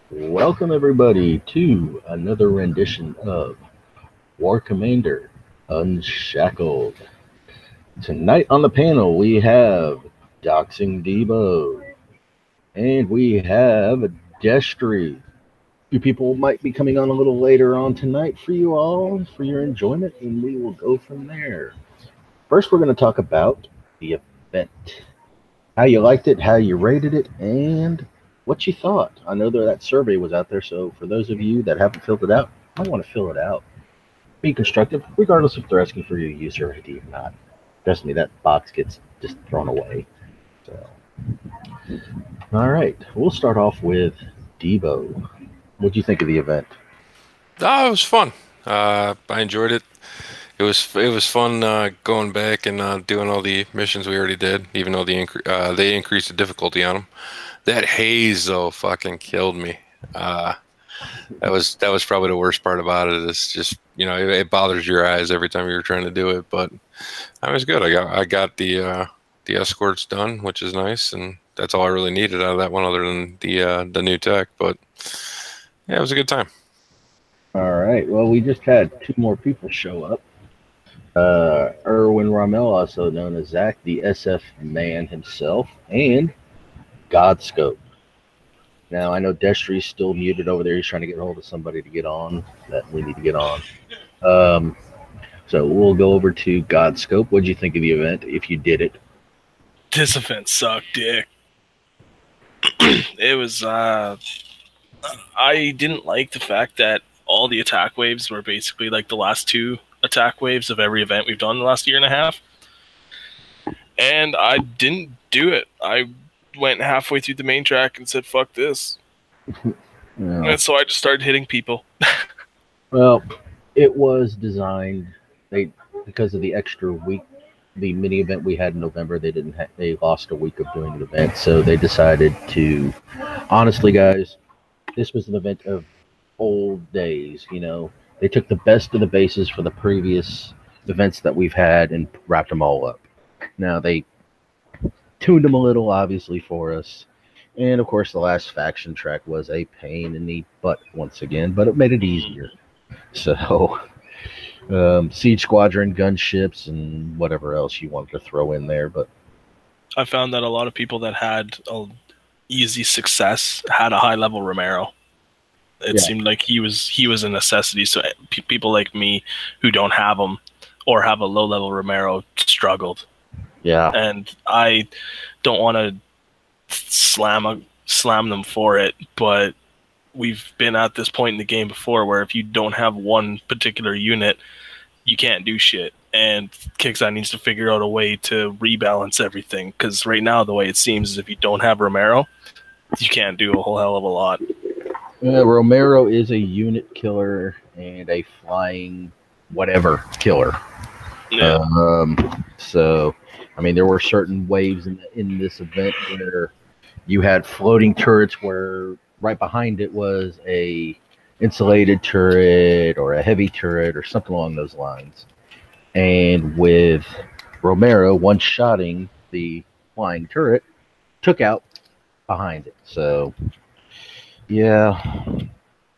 Welcome, everybody, to another rendition of War Commander Unshackled. Tonight on the panel, we have Doxing Debo and we have Destry. You people might be coming on a little later on tonight for you all, for your enjoyment, and we will go from there. First, we're going to talk about the event, how you liked it, how you rated it, and what you thought. I know that survey was out there, so for those of you that haven't filled it out, I want to fill it out. Be constructive, regardless if they're asking for your user ID or not. Trust me, that box gets just thrown away. So, all right, we'll start off with Debo. What do you think of the event? Oh, it was fun. I enjoyed it. It was fun going back and doing all the missions we already did, even though they increased the difficulty on them. That haze though fucking killed me. Uh, that was probably the worst part about it. It's just it bothers your eyes every time you're trying to do it, but I was good. I got the escorts done, which is nice, and that's all I really needed out of that one, other than the new tech. But yeah, it was a good time. All right, well, we just had two more people show up. Erwin Rommel, also known as Zach, the SF man himself, and Godscope. Now, I know Destry's still muted over there. He's trying to get a hold of somebody to get on that we need to get on. Um, so we'll go over to Godscope. What did you think of the event, if you did it? This event sucked dick. It was, I didn't like the fact that all the attack waves were basically like the last two attack waves of every event we've done in the last year and a half. And I didn't do it. I went halfway through the main track and said, fuck this. And so I just started hitting people. Well, it was designed because of the extra week, the mini event we had in November. They lost a week of doing the event, so they decided to. Honestly, guys, this was an event of old days. They took the best of the bases for the previous events that we've had and wrapped them all up. Now they tuned them a little, obviously, for us. And of course, the last faction track was a pain in the butt once again, but it made it easier. So, Siege Squadron, gunships, and whatever else you wanted to throw in there. But I found that a lot of people that had easy success had a high level Romero. It seemed like he was a necessity. So people like me who don't have him or have a low level Romero struggled. Yeah, and I don't want to slam them for it, but we've been at this point in the game before where if you don't have one particular unit, you can't do shit. And Kickside needs to figure out a way to rebalance everything, because right now the way it seems is if you don't have Romero, you can't do a whole hell of a lot. Romero is a unit killer and a flying whatever killer. Yeah. So, I mean, there were certain waves in this event where you had floating turrets where right behind it was a insulated turret or a heavy turret or something along those lines. And with Romero one-shotting the flying turret, took out behind it. So, yeah,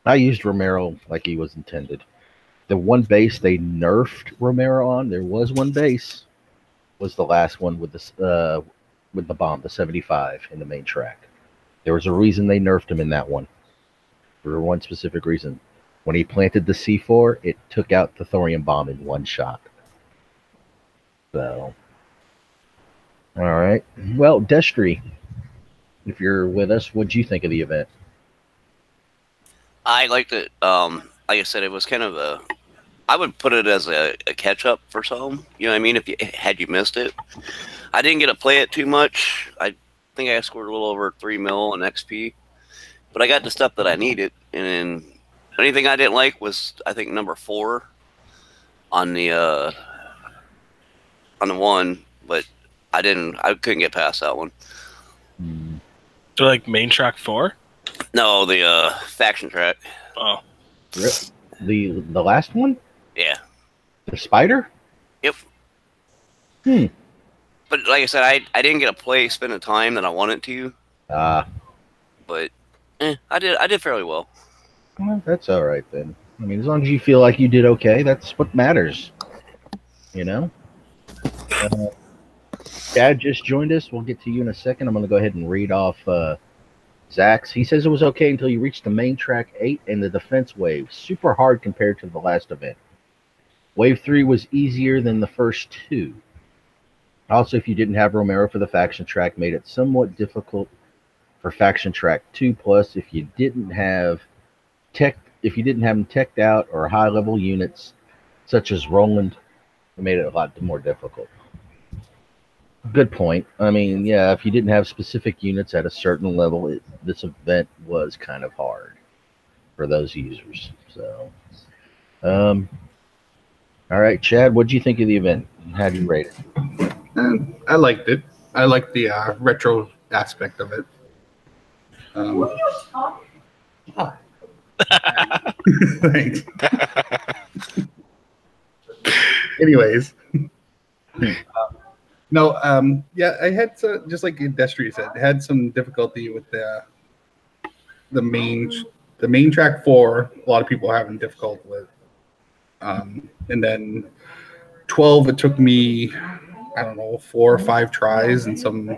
I used Romero like he was intended. The one base they nerfed Romero on, there was one base, was the last one with the bomb, the 75 in the main track. There was a reason they nerfed him in that one. For one specific reason. When he planted the C4, it took out the thorium bomb in one shot. So, all right. Well, Destry, if you're with us, what'd you think of the event? I liked it. Like I said, it was kind of I would put it as a catch-up for some. You know what I mean? Had you missed it. I didn't get to play it too much. I think I scored a little over 3 mil in XP. But I got the stuff that I needed. And anything I didn't like was, I think, number 4 on the one. But I couldn't get past that one. So like main track 4? No, the faction track. Oh. The last one? Yeah. The spider? Yep. Hmm. But like I said, I didn't get to spend the time that I wanted to. But I did fairly well. Well, that's all right then. I mean, as long as you feel like you did okay, that's what matters. You know? Dad just joined us. We'll get to you in a second. I'm going to go ahead and read off Zach's. He says it was okay until you reached the main track 8 and the defense wave. Super hard compared to the last event. Wave 3 was easier than the first 2. Also, if you didn't have Romero for the faction track, made it somewhat difficult for faction track 2. Plus, if you didn't have them teched out or high level units such as Roland, it made it a lot more difficult. Good point. I mean, yeah, if you didn't have specific units at a certain level, this event was kind of hard for those users. So, all right, Chad, what did you think of the event? How do you rate it? I liked it. I liked the retro aspect of it. Thanks. Anyways. No, yeah, I had just like Destry said, had some difficulty with the main track 4. A lot of people are having difficulty with, and then 12. It took me, I don't know, 4 or 5 tries and some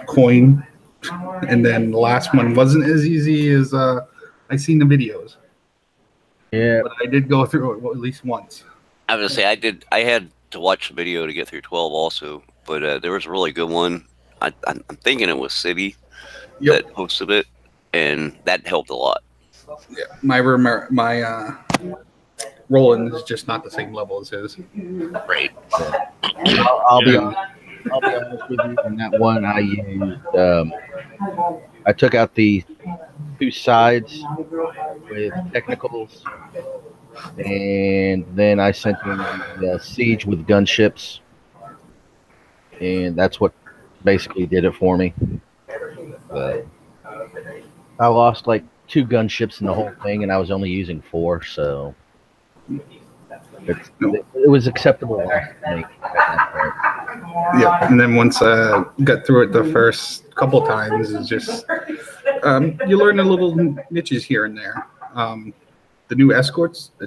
coin, and then the last one wasn't as easy as I seen the videos. Yeah, but I did go through it at least once. I was gonna say I had to watch the video to get through 12 also, but there was a really good one. I'm thinking it was City that hosted it, and that helped a lot. Yeah, my Roland is just not the same level as his. Right. I'll be honest with you. In that one, I used I took out the 2 sides with technicals, and then I sent in the siege with gunships, and that's what basically did it for me. But I lost like 2 gunships in the whole thing, and I was only using 4, so it was acceptable loss to me. Yeah, and then once I got through it the first couple times, it's just you learn the little niches here and there. The new escorts, I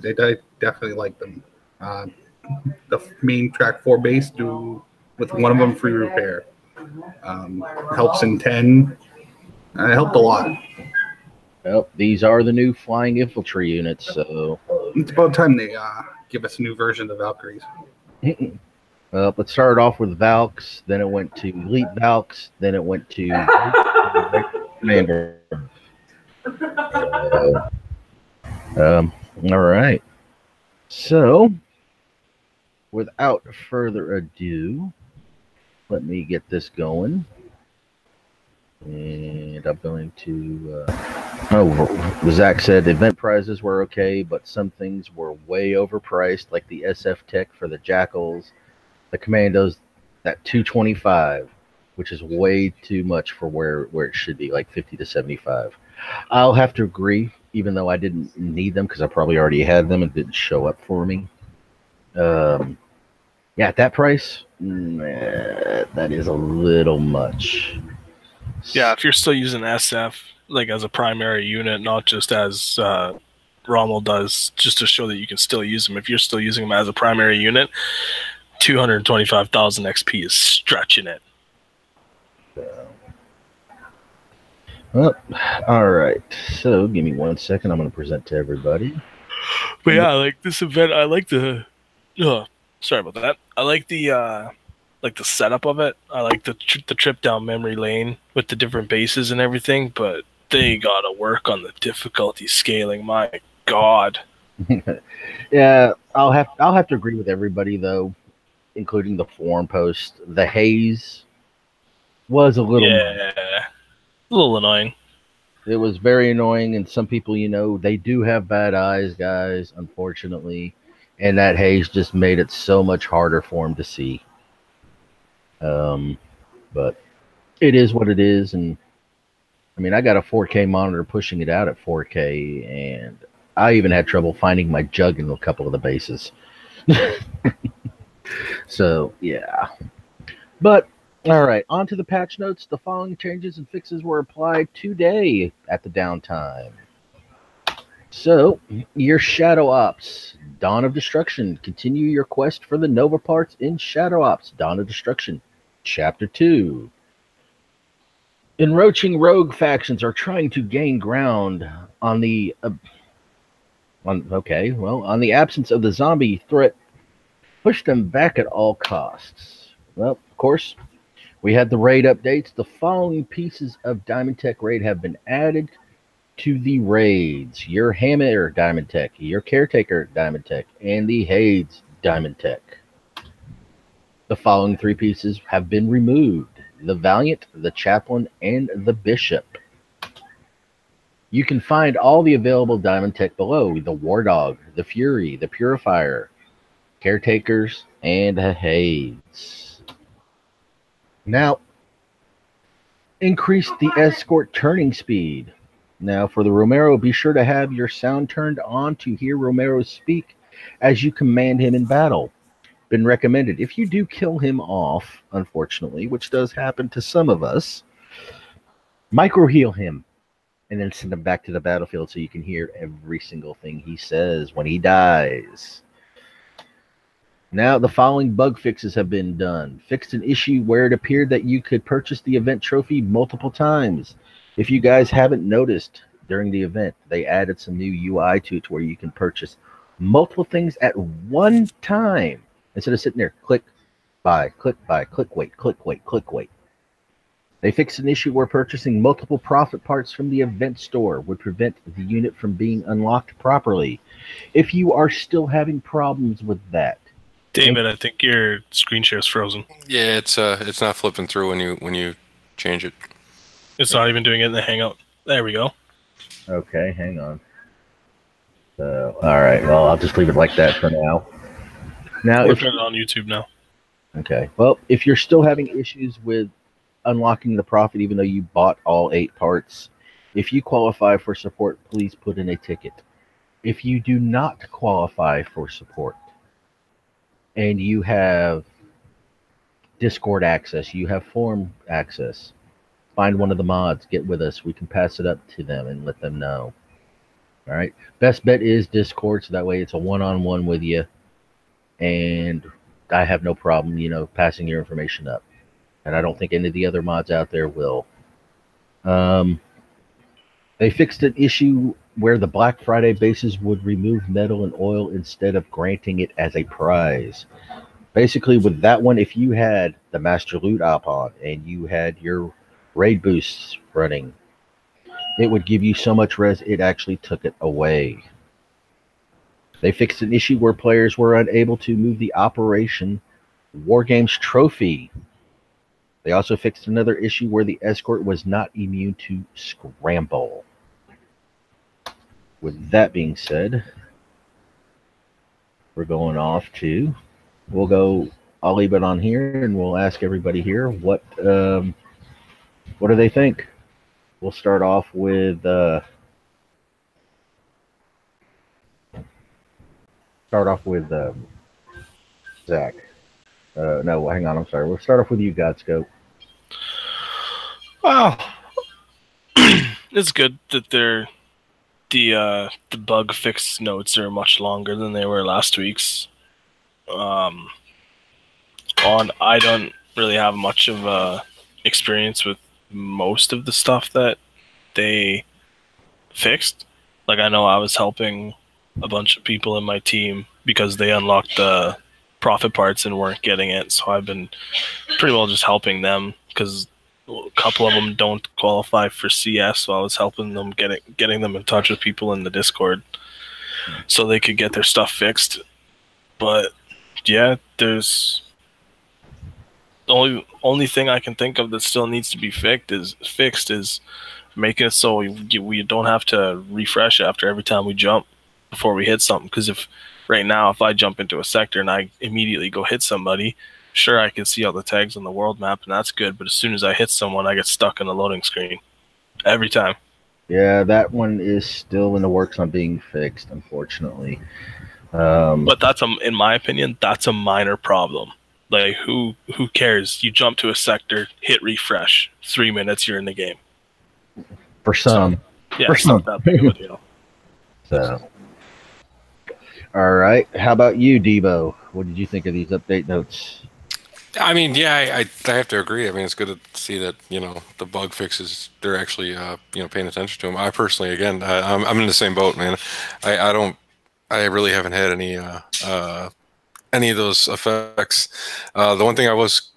definitely like them. The main track 4 base do with one of them free repair. Helps in 10. It helped a lot. Well, these are the new flying infantry units, so it's about time they give us a new version of the Valkyries. Well, it started off with Valks, then it went to Elite Valks, then it went to Commander. All right. So, without further ado, let me get this going. And I'm going to... Zach said event prizes were okay, but some things were way overpriced, like the SF Tech for the Jackals, the Commandos, that 225, which is way too much for where it should be, like 50 to 75. I'll have to agree, even though I didn't need them because I probably already had them and didn't show up for me. Yeah, at that price, that is a little much. Yeah, if you're still using SF like as a primary unit, not just as Rommel does, just to show that you can still use them. If you're still using them as a primary unit, 225,000 XP is stretching it. Well, all right. So give me 1 second. I'm going to present to everybody. But yeah, like this event, I like the. Sorry about that. I like the setup of it. I like the trip down memory lane with the different bases and everything. But they gotta work on the difficulty scaling. My God. Yeah, I'll have to agree with everybody though, including the forum post. The haze was a little a little annoying. It was very annoying, and some people, they do have bad eyes, guys, unfortunately, and that haze just made it so much harder for them to see. But it is what it is, and I mean, I got a 4K monitor pushing it out at 4K, and I even had trouble finding my jug in a couple of the bases. So, yeah. But All right, on to the patch notes. The following changes and fixes were applied today at the downtime. So, your Shadow Ops, Dawn of Destruction. Continue your quest for the Nova parts in Shadow Ops, Dawn of Destruction, Chapter 2. Enroaching rogue factions are trying to gain ground on the on the absence of the zombie threat. Push them back at all costs. Well, of course, we had the raid updates. The following pieces of Diamond Tech raid have been added to the raids: your Hammer Diamond Tech, your Caretaker Diamond Tech, and the Hades Diamond Tech. The following 3 pieces have been removed: the Valiant, the Chaplain, and the Bishop. You can find all the available Diamond Tech below: the War Dog, the Fury, the Purifier, Caretakers, and Hades. Now, increase the escort turning speed. Now, for the Romero, be sure to have your sound turned on to hear Romero speak as you command him in battle. Been recommended. If you do kill him off, unfortunately, which does happen to some of us, micro heal him and then send him back to the battlefield so you can hear every single thing he says when he dies. Now, the following bug fixes have been done. Fixed an issue where it appeared that you could purchase the event trophy multiple times. If you guys haven't noticed, during the event, they added some new UI to it where you can purchase multiple things at one time. Instead of sitting there, click, buy, click, wait, click, wait, click, wait. They fixed an issue where purchasing multiple profit parts from the event store would prevent the unit from being unlocked properly. If you are still having problems with that, David, I think your screen share is frozen. Yeah, it's not flipping through when you change it. It's not even doing it in the Hangout. There we go. Okay, hang on. So, all right, well, I'll just leave it like that for now. Now, We're turning it on YouTube now. Okay, well, if you're still having issues with unlocking the profit, even though you bought all 8 parts, if you qualify for support, please put in a ticket. If you do not qualify for support, and you have Discord access, you have forum access, find one of the mods, get with us. We can pass it up to them and let them know. All right. Best bet is Discord, so that way it's a one-on-one with you, and I have no problem, passing your information up. And I don't think any of the other mods out there will. They fixed an issue where the Black Friday bases would remove metal and oil instead of granting it as a prize. Basically, with that one, if you had the Master Loot op on and you had your raid boosts running, it would give you so much res, it actually took it away. They fixed an issue where players were unable to move the Operation Wargames trophy. They also fixed another issue where the escort was not immune to scramble. With that being said, we're going off to, I'll leave it on here and we'll ask everybody here what do they think. We'll start off with Zach. No, hang on, I'm sorry. We'll start off with you, Godscope. Wow. It's good that the bug fix notes are much longer than they were last week's. I don't really have much of experience with most of the stuff that they fixed. Like, I know I was helping a bunch of people in my team because they unlocked the profit parts and weren't getting it, so I've been pretty well just helping them because a couple of them don't qualify for CS, so I was helping them getting them in touch with people in the Discord so they could get their stuff fixed. But yeah, there's the only thing I can think of that still needs to be fixed is making it so we don't have to refresh after every time we jump before we hit something. Because if I jump into a sector and I immediately go hit somebody, sure, I can see all the tags on the world map and that's good, but as soon as I hit someone, I get stuck in the loading screen every time. Yeah, that one is still in the works on being fixed, unfortunately. But in my opinion, that's a minor problem. Like, who cares? You jump to a sector, hit refresh, 3 minutes, you're in the game. For some. Yeah, For it's not some. that big of a deal. So, all right. How about you, Debo? What did you think of these update notes? I mean, yeah, I have to agree. I mean, it's good to see that, you know, the bug fixes, they're actually, you know, paying attention to them. I personally, again, I'm in the same boat, man. I really haven't had any of those effects. The one thing I was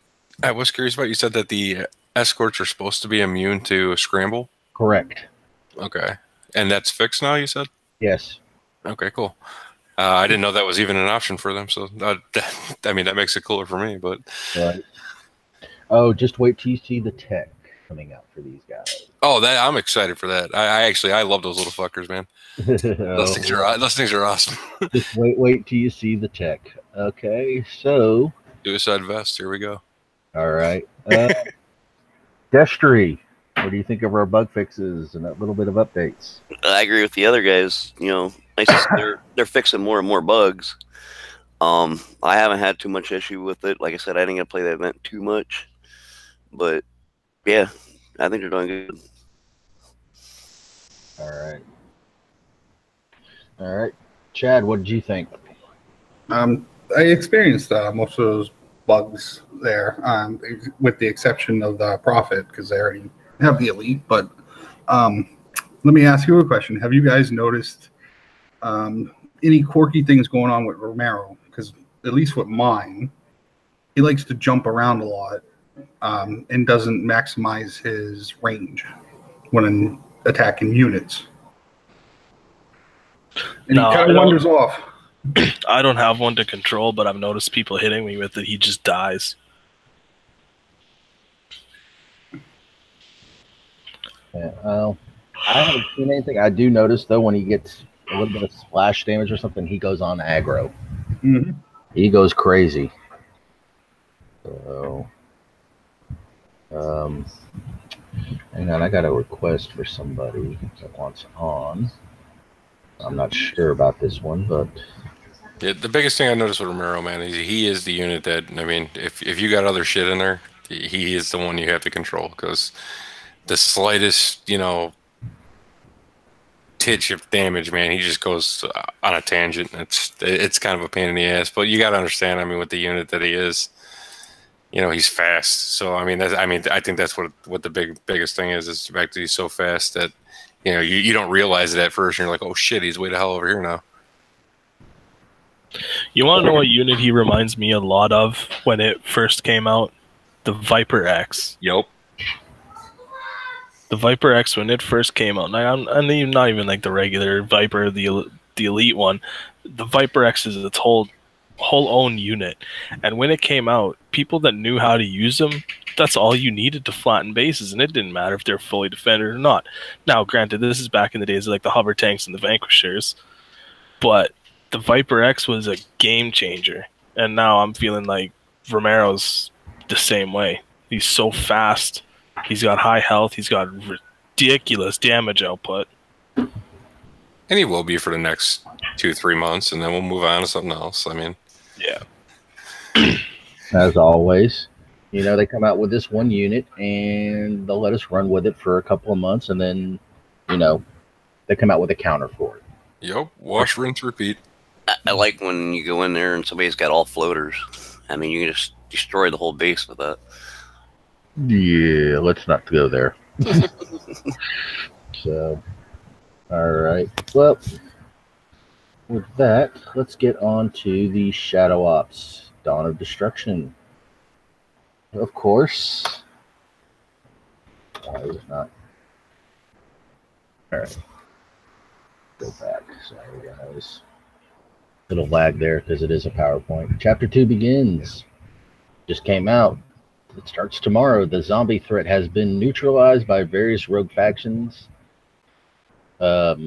curious about, you said that the escorts are supposed to be immune to scramble. Correct. Okay, and that's fixed now, you said? Yes. Okay, cool. I didn't know that was even an option for them. So, I mean, that makes it cooler for me. But Right. Oh, just wait till you see the tech coming out for these guys. oh, I'm excited for that. I love those little fuckers, man. Those things are awesome. Just wait till you see the tech. Okay, so Suicide vest. Here we go. all right. Destry, what do you think of our bug fixes and that little bit of updates? I agree with the other guys. You know, nice to see they're fixing more and more bugs. I haven't had too much issue with it. Like I said, I didn't get to play that event too much, but yeah, I think they're doing good. All right, Chad, what did you think? I experienced most of those bugs there, with the exception of the Prophet, because they already have the Elite. But let me ask you a question. Have you guys noticed any quirky things going on with Romero? Because at least with mine, he likes to jump around a lot and doesn't maximize his range when attacking units. And No, he kind of wanders off. I don't have one to control, but I've noticed people hitting me with it. He just dies. Yeah, I haven't seen anything. I do notice, though, when he gets a little bit of splash damage or something, he goes on aggro. Mm-hmm. He goes crazy. So, hang on, I got a request for somebody that wants on. I'm not sure about this one, but yeah, the biggest thing I noticed with Romero, man, is he is the unit that, I mean, if you got other shit in there, he is the one you have to control, because the slightest, you know, titch of damage, man, he just goes on a tangent. It's kind of a pain in the ass, but you got to understand, I mean, with the unit that he is, you know, he's fast. So I mean, I think that's what the biggest thing is the fact that he's so fast that, you know, you don't realize it at first, and you're like, oh shit, he's way the hell over here now. You want to know what unit he reminds me a lot of when it first came out? The Viper X. Yep. The Viper X, when it first came out, and I'm not even like the regular Viper, the Elite one. The Viper X is its whole own unit, and when it came out, people that knew how to use them, that's all you needed to flatten bases, and it didn't matter if they're fully defended or not. Now, granted, this is back in the days of like the hover tanks and the Vanquishers, but the Viper X was a game changer, and now I'm feeling like Romero's the same way. He's so fast. He's got high health. He's got ridiculous damage output. And he will be for the next 2-3 months, and then we'll move on to something else. I mean, yeah. As always, you know, they come out with this one unit, and they'll let us run with it for a couple of months, and then, you know, they come out with a counter for it. Yep. Wash, rinse, repeat. I like when you go in there and somebody's got all floaters. I mean, you can just destroy the whole base with that. Yeah, let's not go there. So, all right. Well, with that, let's get on to the Shadow Ops Dawn of Destruction. Of course. Why is it not? All right. Go back. Sorry, guys. Little lag there because it is a PowerPoint. Chapter 2 begins. Just came out. It starts tomorrow. The zombie threat has been neutralized by various rogue factions. Are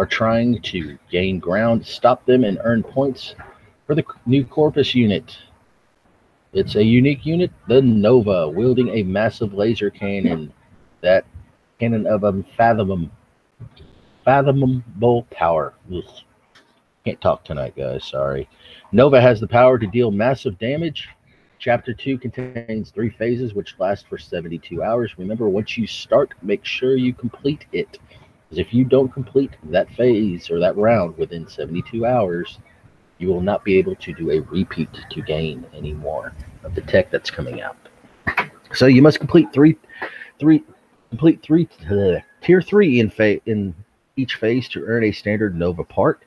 trying to gain ground, stop them, and earn points for the new Corpus unit. It's a unique unit, the Nova, wielding a massive laser cannon. That cannon of unfathomable power. Ugh. Can't talk tonight, guys. Sorry. Nova has the power to deal massive damage, Chapter 2 contains 3 phases which last for 72 hours. Remember, once you start, make sure you complete it. Because if you don't complete that phase or that round within 72 hours, you will not be able to do a repeat to gain any more of the tech that's coming out. So you must complete tier 3 in each phase to earn a standard Nova part.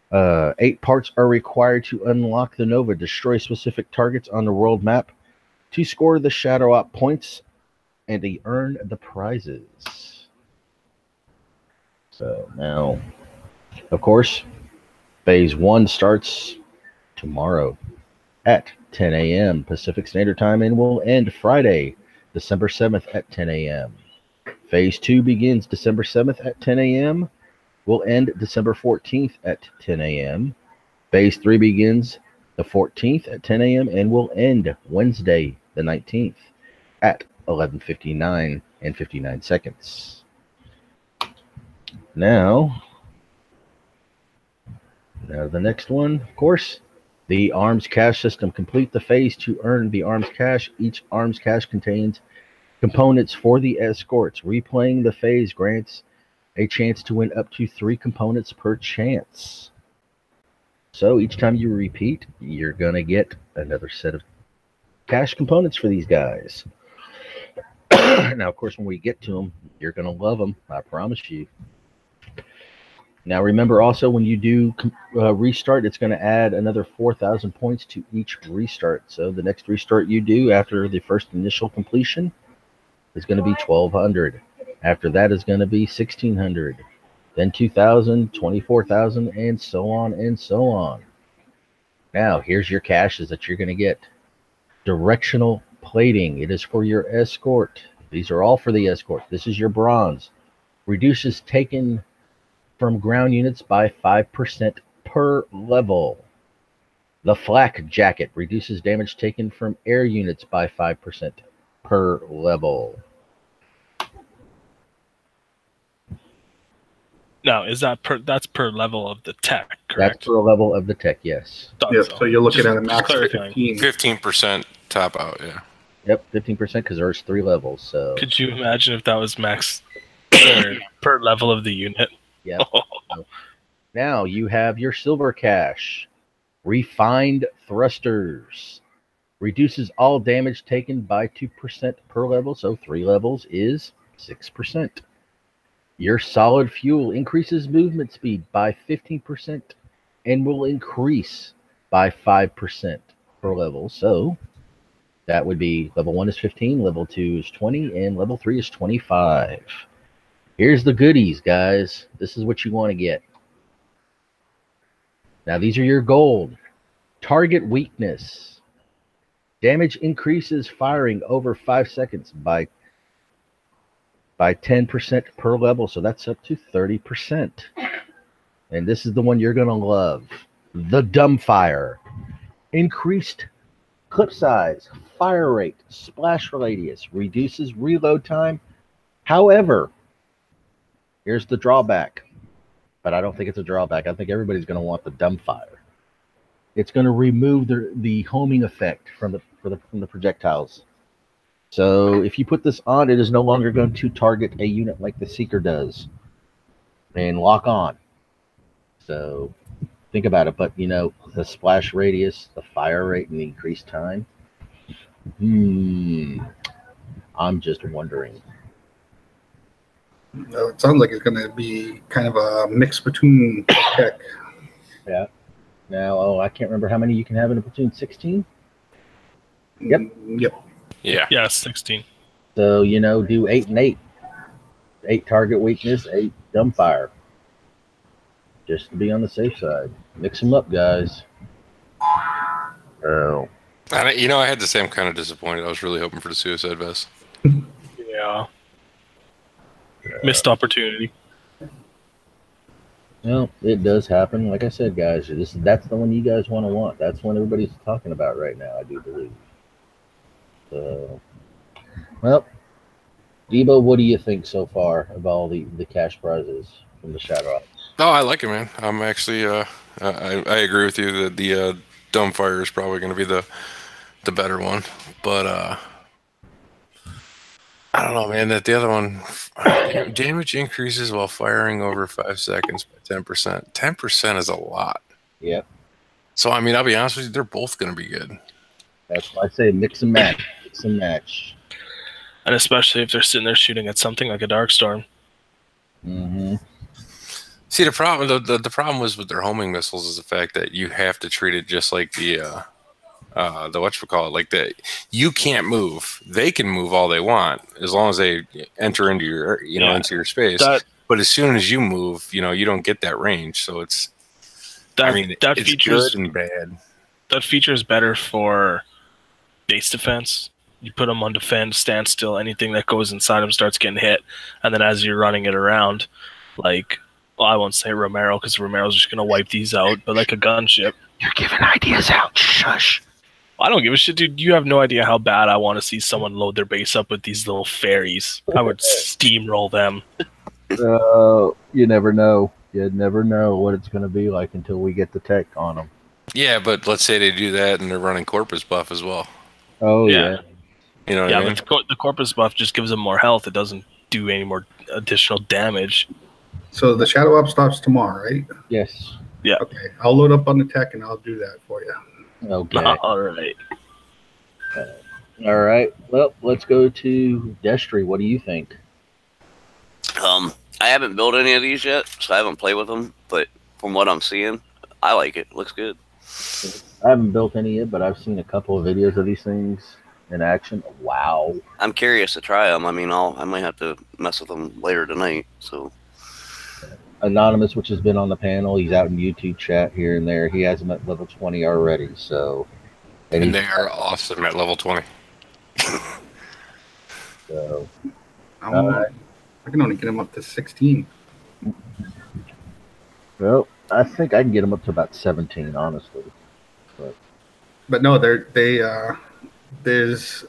8 parts are required to unlock the Nova. Destroy specific targets on the world map to score the Shadow Op points and to earn the prizes. So now, of course, Phase 1 starts tomorrow at 10 a.m. Pacific Standard Time and will end Friday, December 7th at 10 a.m. Phase 2 begins December 7th at 10 a.m. will end December 14th at 10 a.m. Phase 3 begins the 14th at 10 a.m. and will end Wednesday, the 19th at 11:59 and 59 seconds. Now the next one, of course, the Arms Cache system. Complete the phase to earn the Arms Cache. Each Arms Cache contains components for the escorts. Replaying the phase grants a chance to win up to 3 components per chance. So each time you repeat, you're going to get another set of cache components for these guys. Now, of course, when we get to them, you're going to love them. I promise you. Now, remember also, when you do restart, it's going to add another 4,000 points to each restart. So the next restart you do after the first initial completion is going to be 1,200. After that is going to be 1,600. Then 2,000, 24,000, and so on and so on. Now, here's your caches that you're going to get. Directional plating. It is for your escort. These are all for the escort. This is your bronze. Reduces taken from ground units by 5% per level. The flak jacket reduces damage taken from air units by 5% per level. Now, is that that's per level of the tech, correct? That's per level of the tech, yes. Yeah, so you're looking at a max of 15. 15% top out, yeah. Yep, 15% because there's 3 levels. So could you imagine if that was max per level of the unit? Yep. Now you have your silver cache. Refined thrusters. Reduces all damage taken by 2% per level, so 3 levels is 6%. Your solid fuel increases movement speed by 15% and will increase by 5% per level. So that would be level 1 is 15, level 2 is 20, and level 3 is 25. Here's the goodies, guys. This is what you want to get. Now, these are your gold. Target weakness. Damage increases firing over 5 seconds by 10% per level, so that's up to 30%. And this is the one you're going to love. The Dumbfire. Increased clip size, fire rate, splash radius, reduces reload time. However, here's the drawback, but I don't think it's a drawback. I think everybody's going to want the Dumbfire. It's going to remove the homing effect from the projectiles. So if you put this on, it is no longer going to target a unit like the Seeker does and lock on. So think about it. But, you know, the splash radius, the fire rate, and the increased time. I'm just wondering. It sounds like it's going to be kind of a mix between tech. Yeah. Now, I can't remember how many you can have in a platoon. 16? Yep. Yep. Yeah, 16. So, you know, do 8 and 8. 8 target weakness, 8 dumbfire. Just to be on the safe side. Mix them up, guys. Oh. I had the same kind of disappointed. I was really hoping for the suicide vest. Yeah. Missed opportunity. Well, it does happen. Like I said, guys, that's the one you guys want. That's one everybody's talking about right now, I do believe. So, well, Debo, what do you think so far of all the cash prizes from the Shadow Ops? Oh, I like it, man. I'm actually, I agree with you that the Dumbfire is probably going to be the the better one, but I don't know, man. That the other one, damage increases while firing over 5 seconds by 10%. 10% is a lot. Yep. So I mean, I'll be honest with you, they're both going to be good. That's why I say mix and match. Mix and match. And especially if they're sitting there shooting at something like a Darkstorm. Mm-hmm. See, the problem was with their homing missiles is the fact that you have to treat it just like the whatchamacallit, like that you can't move. They can move all they want as long as they enter into your into your space. But as soon as you move, you don't get that range. So it's it's good and bad. That feature is better for base defense. You put them on defend, stand still, anything that goes inside them starts getting hit, and then as you're running it around, like, well, I won't say Romero because Romero's just gonna wipe these out, but like a gunship. You're giving ideas out. Shush. I don't give a shit, dude. You have no idea how bad I want to see someone load their base up with these little fairies. I would steamroll them. You never know. You never know what it's going to be like until we get the tech on them. Yeah, but let's say they do that and they're running Corpus buff as well. Oh, yeah. You know what I mean? But the Corpus buff just gives them more health. It doesn't do any more additional damage. So the Shadow Up stops tomorrow, right? Yes. Yeah. Okay. I'll load up on the tech and I'll do that for you. Okay. All right. All right. Well, let's go to Destry. What do you think? I haven't built any of these yet, so I haven't played with them. But from what I'm seeing, I like it. Looks good. I haven't built any yet, but I've seen a couple of videos of these things in action. Wow. I'm curious to try them. I mean, I might have to mess with them later tonight. So Anonymous, which has been on the panel, he's out in YouTube chat here and there. He has them at level 20 already. So, and they are awesome at level 20. So, I can only get him up to 16. Well, I think I can get them up to about 17, honestly. But no, there's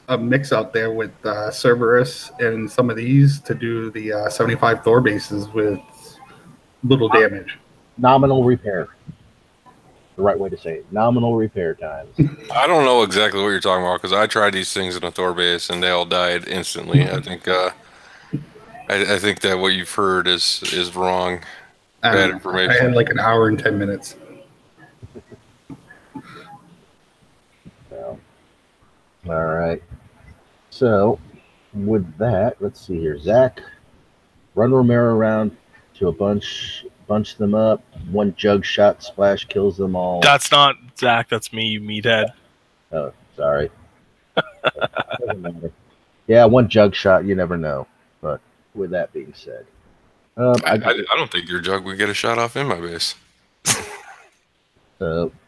a mix out there with Cerberus and some of these to do the 75 Thor bases with little damage. Nominal repair. The right way to say it. Nominal repair times. I don't know exactly what you're talking about because I tried these things in a Thor base and they all died instantly. I think I think that what you've heard is wrong. Bad information. I had like an hour and 10 minutes. So, all right. So, with that, let's see here. Zach, run Romero around to a bunch them up. One jug shot splash kills them all. That's not Zach. That's me, you meathead. Oh, sorry. Doesn't matter. Yeah, one jug shot. You never know. But with that being said, I don't think your jug would get a shot off in my base.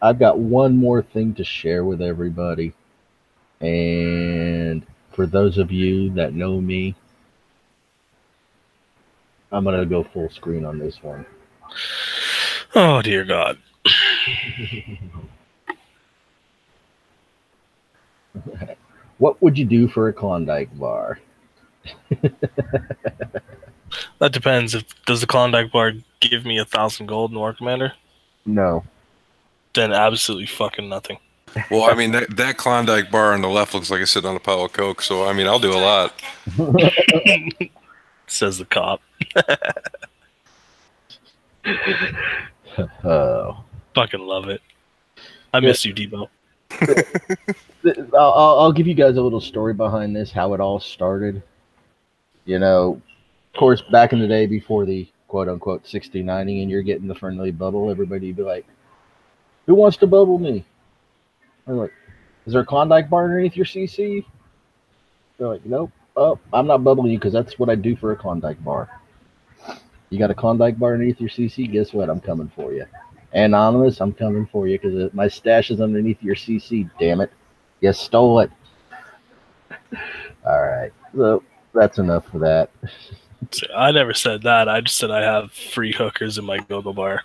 I've got one more thing to share with everybody. And for those of you that know me, I'm going to go full screen on this one. Oh, dear God. What would you do for a Klondike bar? That depends. Does the Klondike bar give me 1,000 gold in War Commander? No. Then absolutely fucking nothing. Well, I mean, that Klondike bar on the left looks like it's sitting on a pile of Coke, so, I mean, I'll do a lot. Says the cop. Oh. Fucking love it. I miss you, Debo. I'll give you guys a little story behind this, how it all started. You know, of course, back in the day before the quote-unquote 60-90 and you're getting the friendly bubble, everybody would be like, who wants to bubble me? I'm like, is there a Klondike bar underneath your CC? They're like, nope. Oh, I'm not bubbling you because that's what I do for a Klondike bar. You got a Klondike bar underneath your CC? Guess what? I'm coming for you. Anonymous, I'm coming for you because my stash is underneath your CC, damn it. You stole it. All right. So that's enough for that. I never said that. I just said I have free hookers in my go-go bar.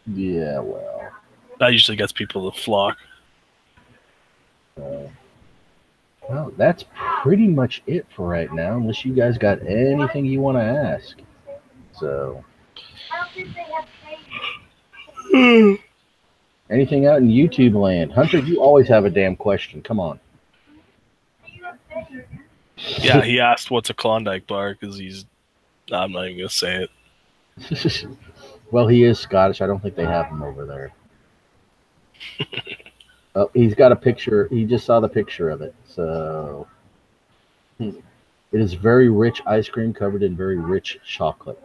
Yeah, well. That usually gets people to flock. Well, that's pretty much it for right now, unless you guys got anything you want to ask. So. Anything out in YouTube land? Hunter, you always have a damn question. Come on. Yeah, he asked what's a Klondike bar because I'm not even gonna say it. Well, he is Scottish. I don't think they have them over there. Oh, he's got a picture. He just saw the picture of it. So it is very rich ice cream covered in very rich chocolate.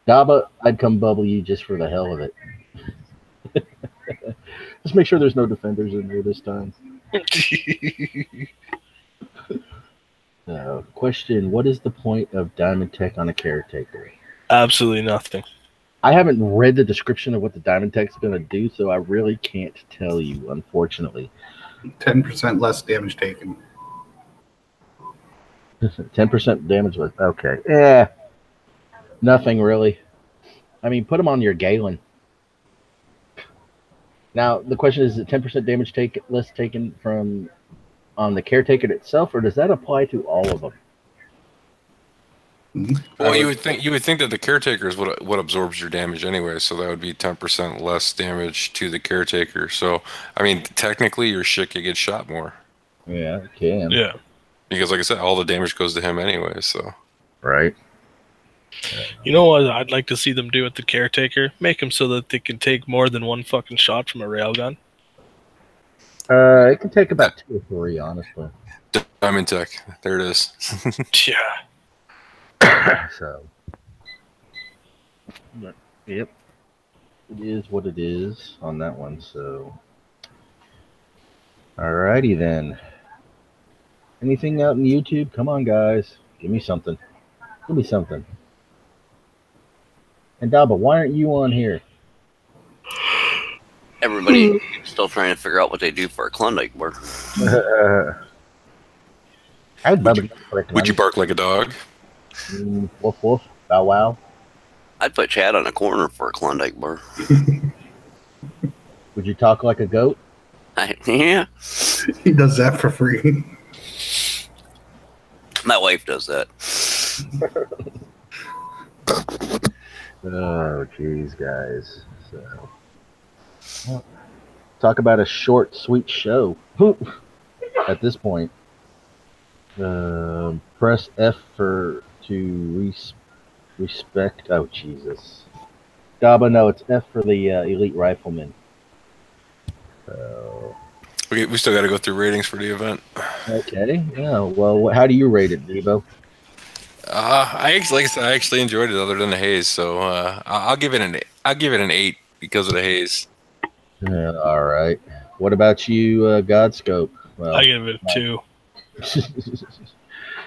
Daba, I'd come bubble you just for the hell of it. Just make sure there's no defenders in there this time. Question: what is the point of Diamond Tech on a caretaker? Absolutely nothing. I haven't read the description of what the Diamond Tech's going to do, so I really can't tell you, unfortunately. 10% less damage taken. 10% damage was okay. Yeah, nothing really. I mean, put them on your Galen. Now the question is: 10% damage less taken from on the caretaker itself, or does that apply to all of them? Well, you would think that the caretaker is what absorbs your damage anyway, so that would be 10% less damage to the caretaker. So, I mean, technically, your shit could get shot more. Yeah, it can. Yeah. Because, like I said, all the damage goes to him anyway. So. Right. You know what I'd like to see them do with the caretaker? Make him so that they can take more than one fucking shot from a railgun. It can take about 2 or 3, honestly. Diamond Tech. There it is. Yeah. So, yep, it is what it is on that one. So, alrighty then. Anything out in YouTube? Come on, guys, give me something. Give me something. And Daba, why aren't you on here? Everybody still trying to figure out what they do for a Klondike bar. Would you bark like a dog? Woof woof, bow wow. I'd put Chad on a corner for a Klondike bar. Would you talk like a goat? Yeah. He does that for free. My wife does that. Oh, jeez, guys. So, talk about a short, sweet show. At this point, press F to respect. Oh, Jesus. Daba, no, it's F for the elite rifleman. So, we still got to go through ratings for the event. Okay. Yeah. Well, how do you rate it, Debo? I actually enjoyed it, other than the haze. So I'll give it an 8 because of the haze. All right. What about you, Godscope? Well, I give it a 2.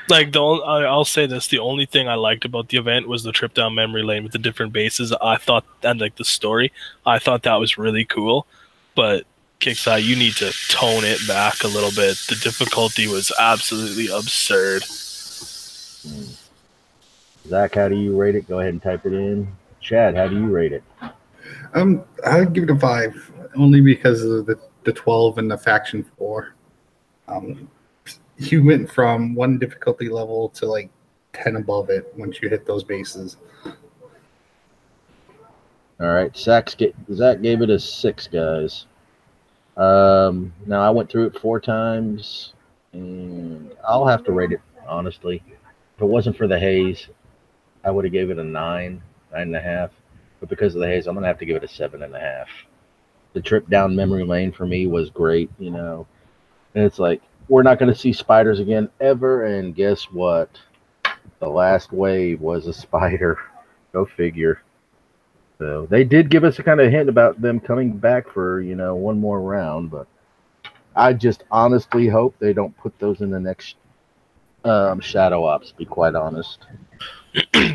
Like I'll say this: the only thing I liked about the event was the trip down memory lane with the different bases. I thought, and like the story, I thought that was really cool. But Kickside, you need to tone it back a little bit. The difficulty was absolutely absurd. Zach, how do you rate it? Go ahead and type it in. Chad, how do you rate it? I'd give it a 5, only because of the 12 and the faction 4. You went from 1 difficulty level to like 10 above it once you hit those bases. All right, Zach gave it a 6, guys. Now I went through it 4 times, and I'll have to rate it honestly. If it wasn't for the haze, I would have gave it a 9.5. But because of the haze, I'm gonna have to give it a 7.5. The trip down memory lane for me was great, and it's like we're not gonna see spiders again ever. And guess what? The last wave was a spider. Go figure. So they did give us a kind of hint about them coming back for, one more round, but I just honestly hope they don't put those in the next Shadow Ops, to be quite honest.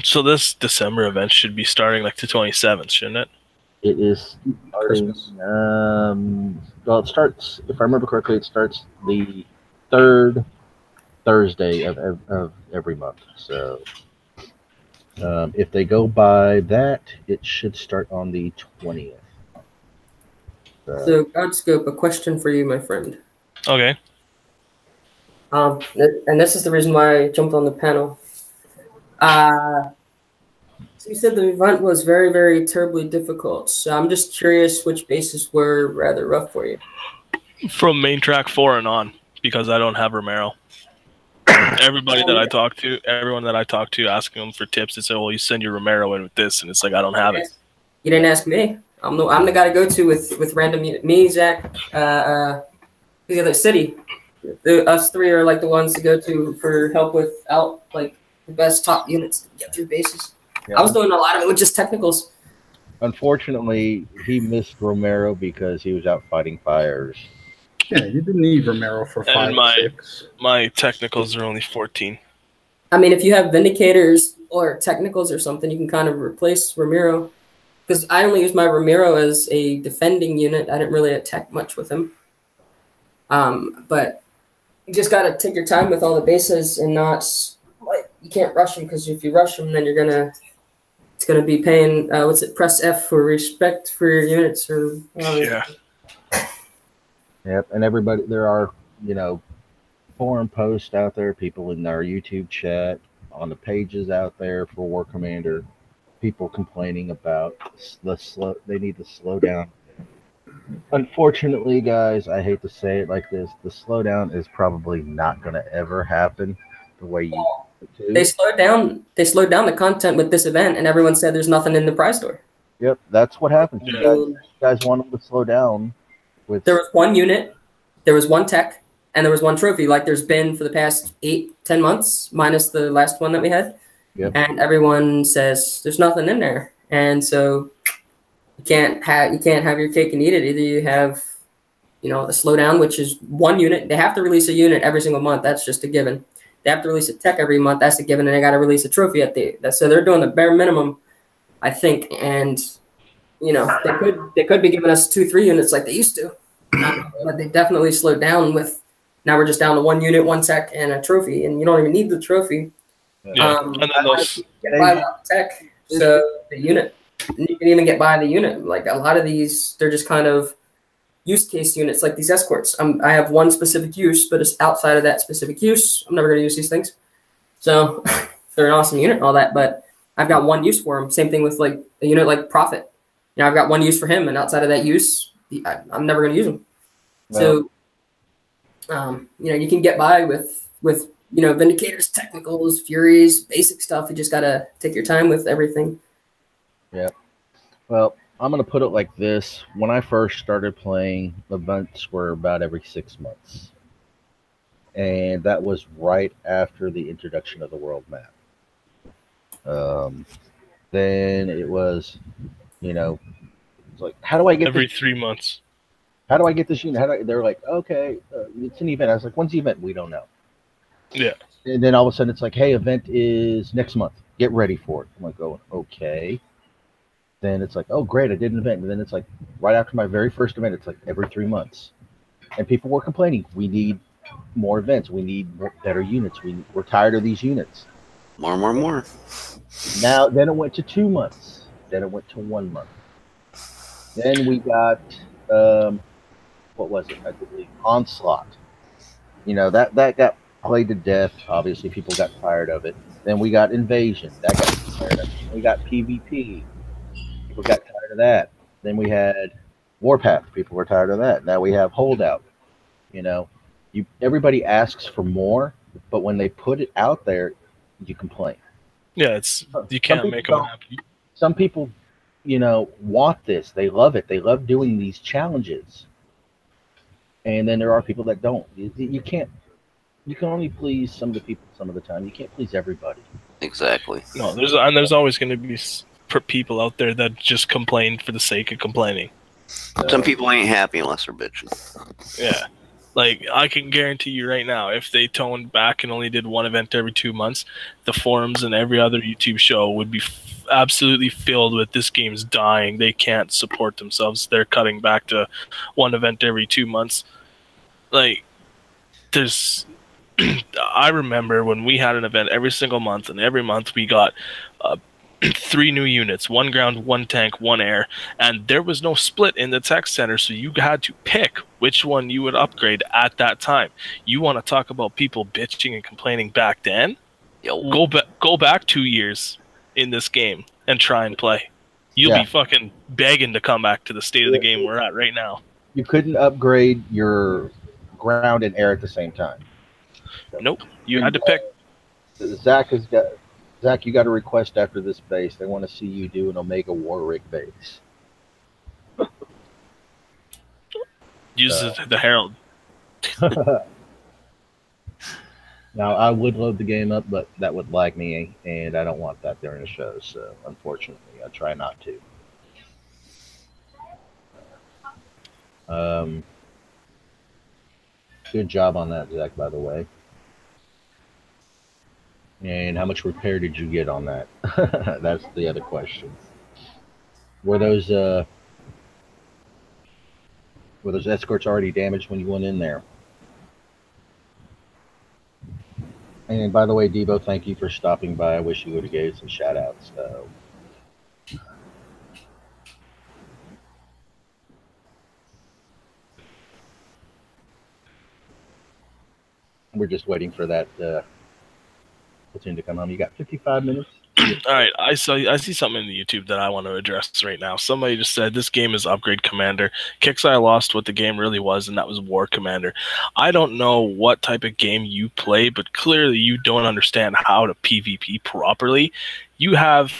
So this December event should be starting like the 27th, shouldn't it? It is starting, well, it starts, if I remember correctly, it starts the 3rd Thursday of every month. So if they go by that, it should start on the 20th. So, Godscope, a question for you, my friend. Okay. And this is the reason why I jumped on the panel. You said the event was very, very terribly difficult. So I'm just curious which bases were rather rough for you. From main track 4 and on, because I don't have Romero. Everybody that I talk to, everyone that I talk to, asking them for tips, they say, "Well, you send your Romero in with this," and it's like I don't have it. You didn't ask me. I'm the guy to go to with random me, Zach, the other city. Us three are like the ones to go to for help with like the best top units to get through bases. Yeah. I was doing a lot of it with just technicals. Unfortunately, he missed Romero because he was out fighting fires. Yeah, you didn't need Romero for 5 or 6. My technicals are only 14. I mean, if you have Vindicators or technicals or something, you can kind of replace Romero. Because I only use my Romero as a defending unit. I didn't really attack much with him. But you just got to take your time with all the bases and not, like, you can't rush them, because if you rush them, then it's gonna be paying, press F for respect for your units or yeah. Yep, and everybody, there are, forum posts out there, people in our YouTube chat, on the pages out there for War Commander, people complaining about they need to slow down. Unfortunately, guys, I hate to say it like this, the slowdown is probably not going to ever happen the way you want it to. They slowed down the content with this event, and everyone said there's nothing in the prize store. Yep, that's what happens. Yeah. You guys want them to slow down. There was one unit, there was one tech, and there was one trophy, like there's been for the past 8-10 months, minus the last one that we had. Yep. And everyone says there's nothing in there, and so you can't have your cake and eat it. Either you have, the slowdown, which is one unit. They have to release a unit every single month. That's just a given. They have to release a tech every month. That's a given, and they got to release a trophy so they're doing the bare minimum, I think, and they could be giving us 2-3 units like they used to. But they definitely slowed down with, now we're just down to 1 unit, 1 tech, and a trophy, and you don't even need the trophy. Yeah. And then get by without tech, so the unit. And you can even get by the unit. Like a lot of these, they're just kind of use case units, like these escorts. I have one specific use, but it's outside of that specific use. I'm never going to use these things. So they're an awesome unit and all that, but I've got one use for them. Same thing with like a unit like Prophet. I've got one use for him, and outside of that use, I'm never going to use them. Well, so, you can get by with Vindicators, technicals, Furies, basic stuff. You just got to take your time with everything. Yeah. Well, I'm going to put it like this. When I first started playing, events were about every 6 months. And that was right after the introduction of the world map. Then it was, it's like, how do I get every 3 months? How do I get this unit? They're like, okay, it's an event. I was like, when's the event? We don't know. Yeah. And then all of a sudden it's like, hey, event is next month. Get ready for it. I'm like, oh, okay. Then it's like, oh, great, I did an event. And then it's like, right after my very first event, it's like every 3 months. And people were complaining, we need more events. We need better units. We're tired of these units. More. Now, then it went to 2 months. Then it went to 1 month. Then we got, what was it? I believe Onslaught. That got played to death. Obviously, people got tired of it. Then we got Invasion. That got tired of it. We got PvP. People got tired of that. Then we had Warpath. People were tired of that. Now we have Holdout. Everybody asks for more, but when they put it out there, you complain. Yeah, you can't make them happy. Some people, want this. They love it. They love doing these challenges. And then there are people that don't. You can't. You can only please some of the people some of the time. You can't please everybody. Exactly. No, there's always going to be people out there that just complain for the sake of complaining. Some people ain't happy unless they're bitching. Yeah. Like, I can guarantee you right now, if they toned back and only did one event every 2 months, the forums and every other YouTube show would be absolutely filled with this game's dying. They can't support themselves. They're cutting back to one event every 2 months. Like, I remember when we had an event every single month, and every month we got 3 new units, 1 ground, 1 tank, 1 air, and there was no split in the tech center, so you had to pick which one you would upgrade at that time. You want to talk about people bitching and complaining back then? Yo. Go back 2 years in this game, and try and play. You'll Yeah. be fucking begging to come back to the state of the game we're at right now. You couldn't upgrade your ground and air at the same time. Nope. You had to pick. Zach, you got a request after this base. They want to see you do an Omega Warwick base. Use the Herald. Now, I would load the game up, but that would lag me, and I don't want that during the show, so unfortunately, I try not to. Good job on that, Zach, by the way. And how much repair did you get on that? That's the other question. Were those escorts already damaged when you went in there? And by the way, Debo, thank you for stopping by. I wish you would have gave some shout outs. We're just waiting for that platoon to come home. You got 55 minutes. All right, I see something in the YouTube that I want to address right now. Somebody just said this game is Upgrade Commander. Kixeye lost what the game really was, and that was War Commander. I don't know what type of game you play, but clearly you don't understand how to PvP properly. You have,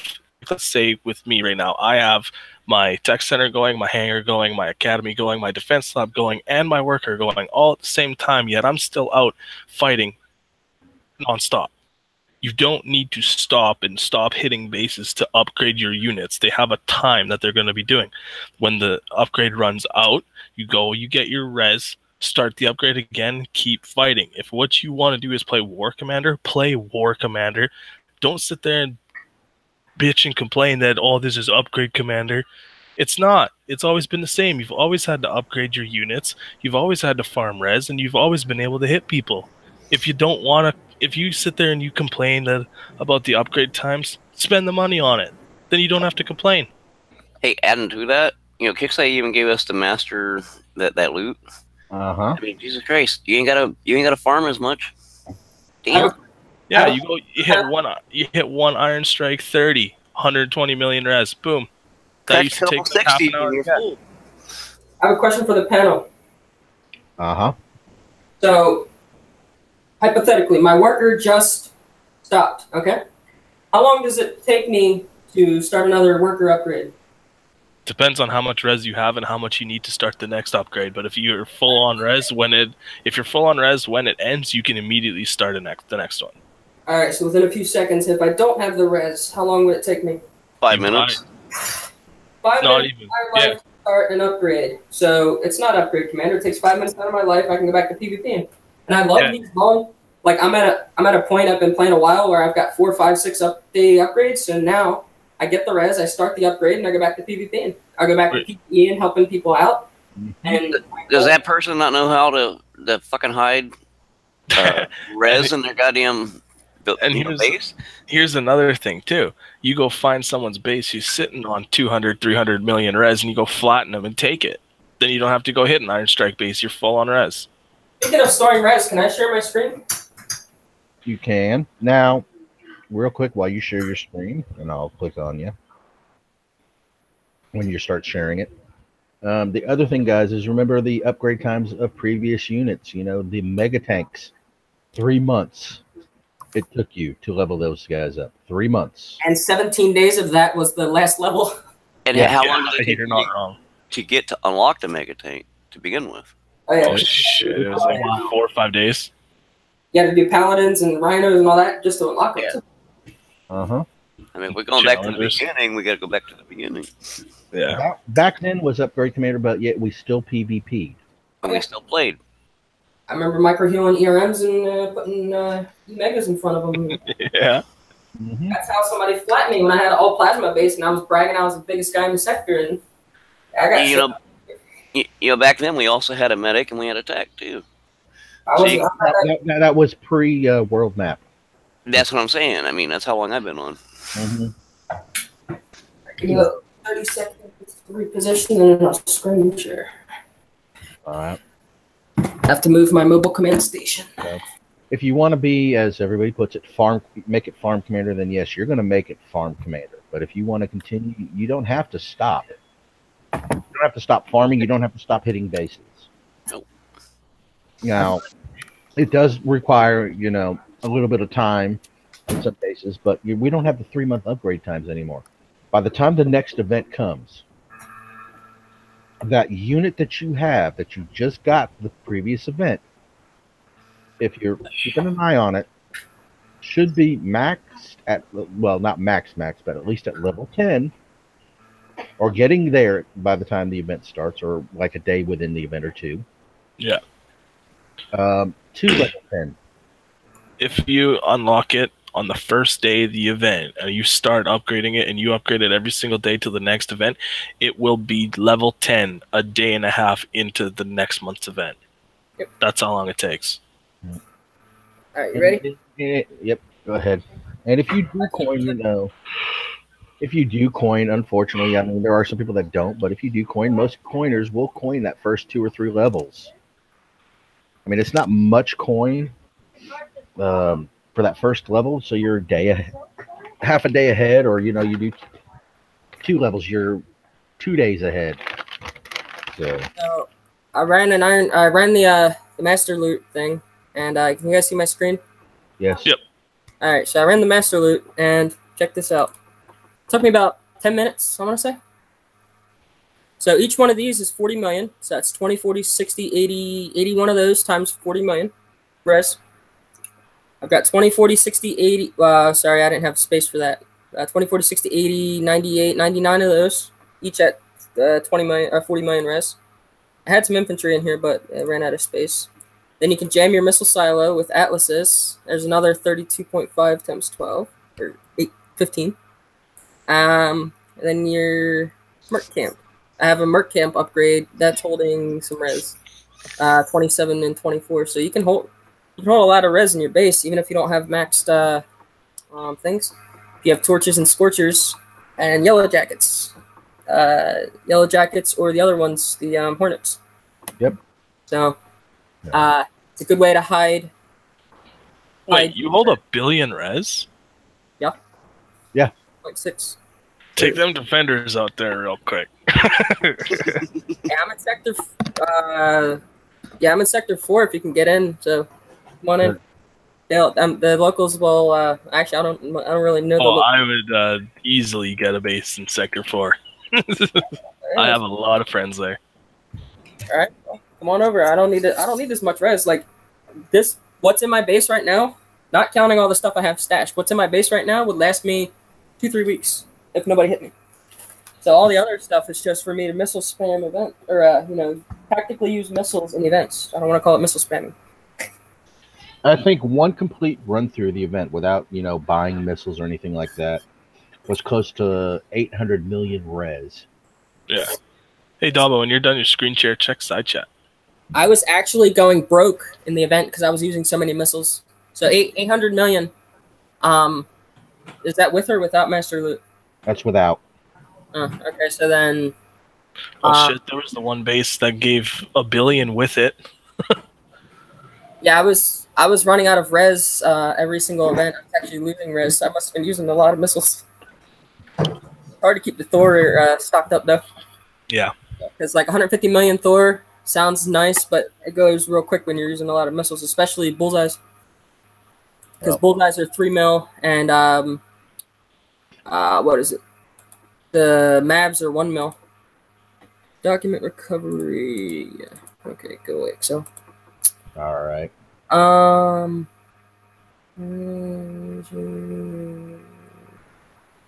let's say with me right now, I have my tech center going, my hangar going, my academy going, my defense lab going, and my worker going all at the same time, yet I'm still out fighting nonstop. You don't need to stop hitting bases to upgrade your units. They have a time that they're going to be doing. When the upgrade runs out, you go, you get your res, start the upgrade again, keep fighting. If what you want to do is play War Commander, play War Commander. Don't sit there and bitch and complain that, oh, this is Upgrade Commander. It's not. It's always been the same. You've always had to upgrade your units. You've always had to farm res, and you've always been able to hit people. If you don't want to, if you sit there and you complain about the upgrade times, spend the money on it. Then you don't have to complain. Hey, adding to that, Kixeye even gave us the master that loot. Uh-huh. I mean, Jesus Christ, you ain't gotta farm as much. Damn. Yeah, you hit one Iron Strike 30, 120 million res, boom. That used to take like half an hour. I have a question for the panel. Uh-huh. So, hypothetically, my worker just stopped, okay? How long does it take me to start another worker upgrade? Depends on how much res you have and how much you need to start the next upgrade. But if you're full on res when it ends, you can immediately start the next one. All right, so within a few seconds, if I don't have the res, how long would it take me? 5 minutes. 5 Not minutes. even. I like to start an upgrade. So it's not Upgrade Commander. It takes 5 minutes out of my life. I can go back to PvP. And I love these long. Like I'm at a point I've been playing a while where I've got 4, 5, 6 day upgrades. So now I get the res, I start the upgrade, and I go back to PvP. And I go back to PvE and helping people out. And does that person not know how to fucking hide res in their goddamn base? Here's another thing too. You go find someone's base who's sitting on 200, 300 million res, and you go flatten them and take it. Then you don't have to go hit an Iron Strike base. You're full on res. Speaking of storing res, can I share my screen? You can. Now, real quick, while you share your screen, and I'll click on you when you start sharing it. The other thing, guys, is remember the upgrade times of previous units. The mega tanks, 3 months. It took you to level those guys up. 3 months. And 17 days of that was the last level. And how long did it take you're not wrong. to get to unlock the mega tank to begin with? Oh, yeah. Oh shit! It was like 4 or 5 days. You had to do paladins and rhinos and all that just to unlock it. Uh-huh. I mean, if we're going back to the beginning, we got to go back to the beginning. Yeah. Back then was Upgrade Commander, but yet we still PvP'd. And we still played. I remember micro-healing ERMs and putting megas in front of them. Yeah. Mm-hmm. That's how somebody flattened me when I had an all-plasma base and I was bragging I was the biggest guy in the sector. And I got back then we also had a medic and we had a tech too. That was pre-world map. That's what I'm saying. I mean, that's how long I've been on. Mm-hmm. 30 seconds to reposition and I'll screen share. All right. I have to move my mobile command station. Okay. If you want to be, as everybody puts it, make it farm commander, then yes, you're going to make it farm commander. But if you want to continue, you don't have to stop. You don't have to stop farming. You don't have to stop hitting bases. Nope. Now, it does require, a little bit of time on some bases, but we don't have the 3-month upgrade times anymore. By the time the next event comes, that unit that you have that you just got the previous event, if you're keeping an eye on it, should be maxed at, well, not max, but at least at level 10, or getting there by the time the event starts, or like a day within the event or two. Yeah. To level 10. If you unlock it on the first day of the event and you start upgrading it and you upgrade it every single day till the next event, it will be level 10 a day and a half into the next month's event. Yep. That's how long it takes. All right, you ready? Yep, go ahead. And if you do coin, unfortunately, I mean, there are some people that don't, but if you do coin, most coiners will coin that first 2 or 3 levels. I mean, it's not much coin for that first level, so you're a day ahead, half a day ahead, or you do 2 levels, you're 2 days ahead. So I ran the master loot thing, and can you guys see my screen? Yes. Yep. All right, so I ran the master loot, and check this out. It took me about 10 minutes, I want to say. So each one of these is 40 million. So that's 20, 40, 60, 80, 81 of those times 40 million res. I've got 20, 40, 60, 80. Sorry, I didn't have space for that. 20, 40, 60, 80, 98, 99 of those, each at 20 million or 40 million res. I had some infantry in here, but I ran out of space. Then you can jam your missile silo with atlases. There's another 32.5 times 12 or 15. And then your merc camp. I have a merc camp upgrade that's holding some res, 27 and 24. So you can hold a lot of res in your base, even if you don't have maxed things. If you have torches and scorchers and yellow jackets, or the other ones, the hornets. Yep. So it's a good way to hide. Wait, you hold 1 billion res? Yeah. Yeah. 0.6. Take them defenders out there real quick. Yeah, I'm in sector. I'm in sector 4. If you can get in, so come on in. The locals will. Actually, I don't really know. I would easily get a base in sector 4. I have a lot of friends there. All right, well, come on over. I don't need this much res. Like this, what's in my base right now? Not counting all the stuff I have stashed. What's in my base right now would last me 2-3 weeks if nobody hit me. So all the other stuff is just for me to missile spam event, or tactically use missiles in events. I don't want to call it missile spamming. I think one complete run through the event without buying missiles or anything like that was close to 800 million res. Yeah. Hey Dabo, when you're done your screen share, check side chat. I was actually going broke in the event because I was using so many missiles. So 800 million. Is that with or without master loot? That's without. Okay, so then. Oh shit! There was the one base that gave 1 billion with it. Yeah, I was running out of res every single event. I was actually losing res. I must have been using a lot of missiles. Hard to keep the Thor stocked up though. Yeah. Because like 150 million Thor sounds nice, but it goes real quick when you're using a lot of missiles, especially bullseyes. Because bullseyes are 3 mil, and what is it? The Mavs are 1 mil. Document recovery. Okay, go away, Excel. All right.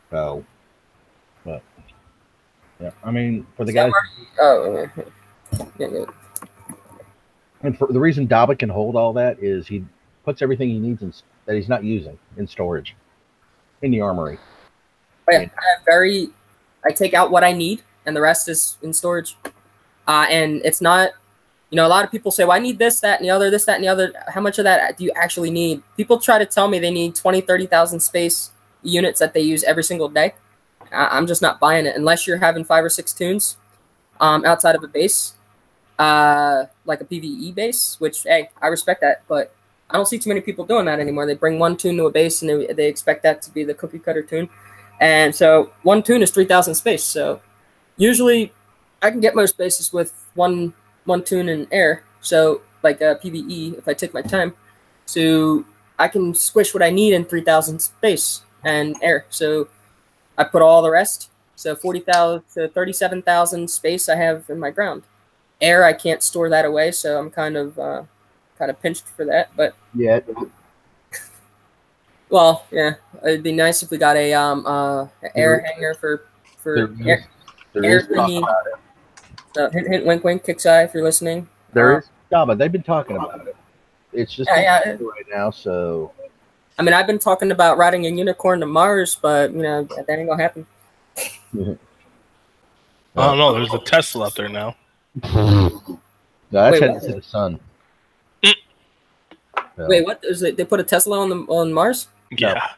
So, but yeah, I mean, for the guys. Oh, yeah. And for the reason Daba can hold all that is he puts everything he needs that he's not using in storage in the armory. Oh, yeah, I take out what I need, and the rest is in storage. And it's not, a lot of people say, well, I need this, that, and the other, this, that, and the other. How much of that do you actually need? People try to tell me they need 20, 30,000 space units that they use every single day. I'm just not buying it unless you're having 5 or 6 tunes outside of a base, like a PvE base, which, hey, I respect that, but I don't see too many people doing that anymore. They bring 1 tune to a base, and they expect that to be the cookie cutter tune. And so one tune is 3,000 space. So usually I can get most bases with one tune in air. So like a PvE, if I take my time. So I can squish what I need in 3,000 space and air. So I put all the rest. So 40,000 to 37,000 space I have in my ground. Air, I can't store that away, so I'm kind of pinched for that. But Yeah. well, yeah, it'd be nice if we got a air hanger for There air is thingy. So hint, hint, wink, wink, kick's eye if you're listening. there is Java. They've been talking about it. It's just yeah. right now, so I mean, I've been talking about riding a unicorn to Mars, but that ain't gonna happen. I don't know. There's a Tesla out there now. No, that's Wait, heading what? to the sun. So, Wait, what? They put a Tesla on Mars? Yeah.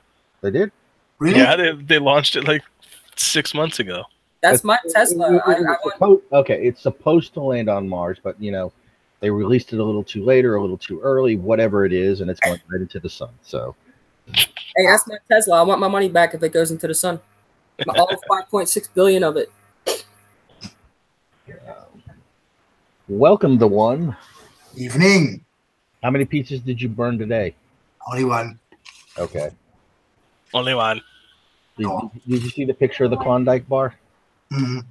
they did? Really? Yeah, they launched it like 6 months ago. That's my Tesla. Okay, it's supposed to land on Mars, but they released it a little too late or a little too early, whatever it is, and it's going right into the sun. So, Hey, that's my Tesla. I want my money back if it goes into the sun. All 5.6 billion of it. welcome the one. Evening. How many pizzas did you burn today? Only one. Okay. Only one. Did you see the picture of the Klondike bar?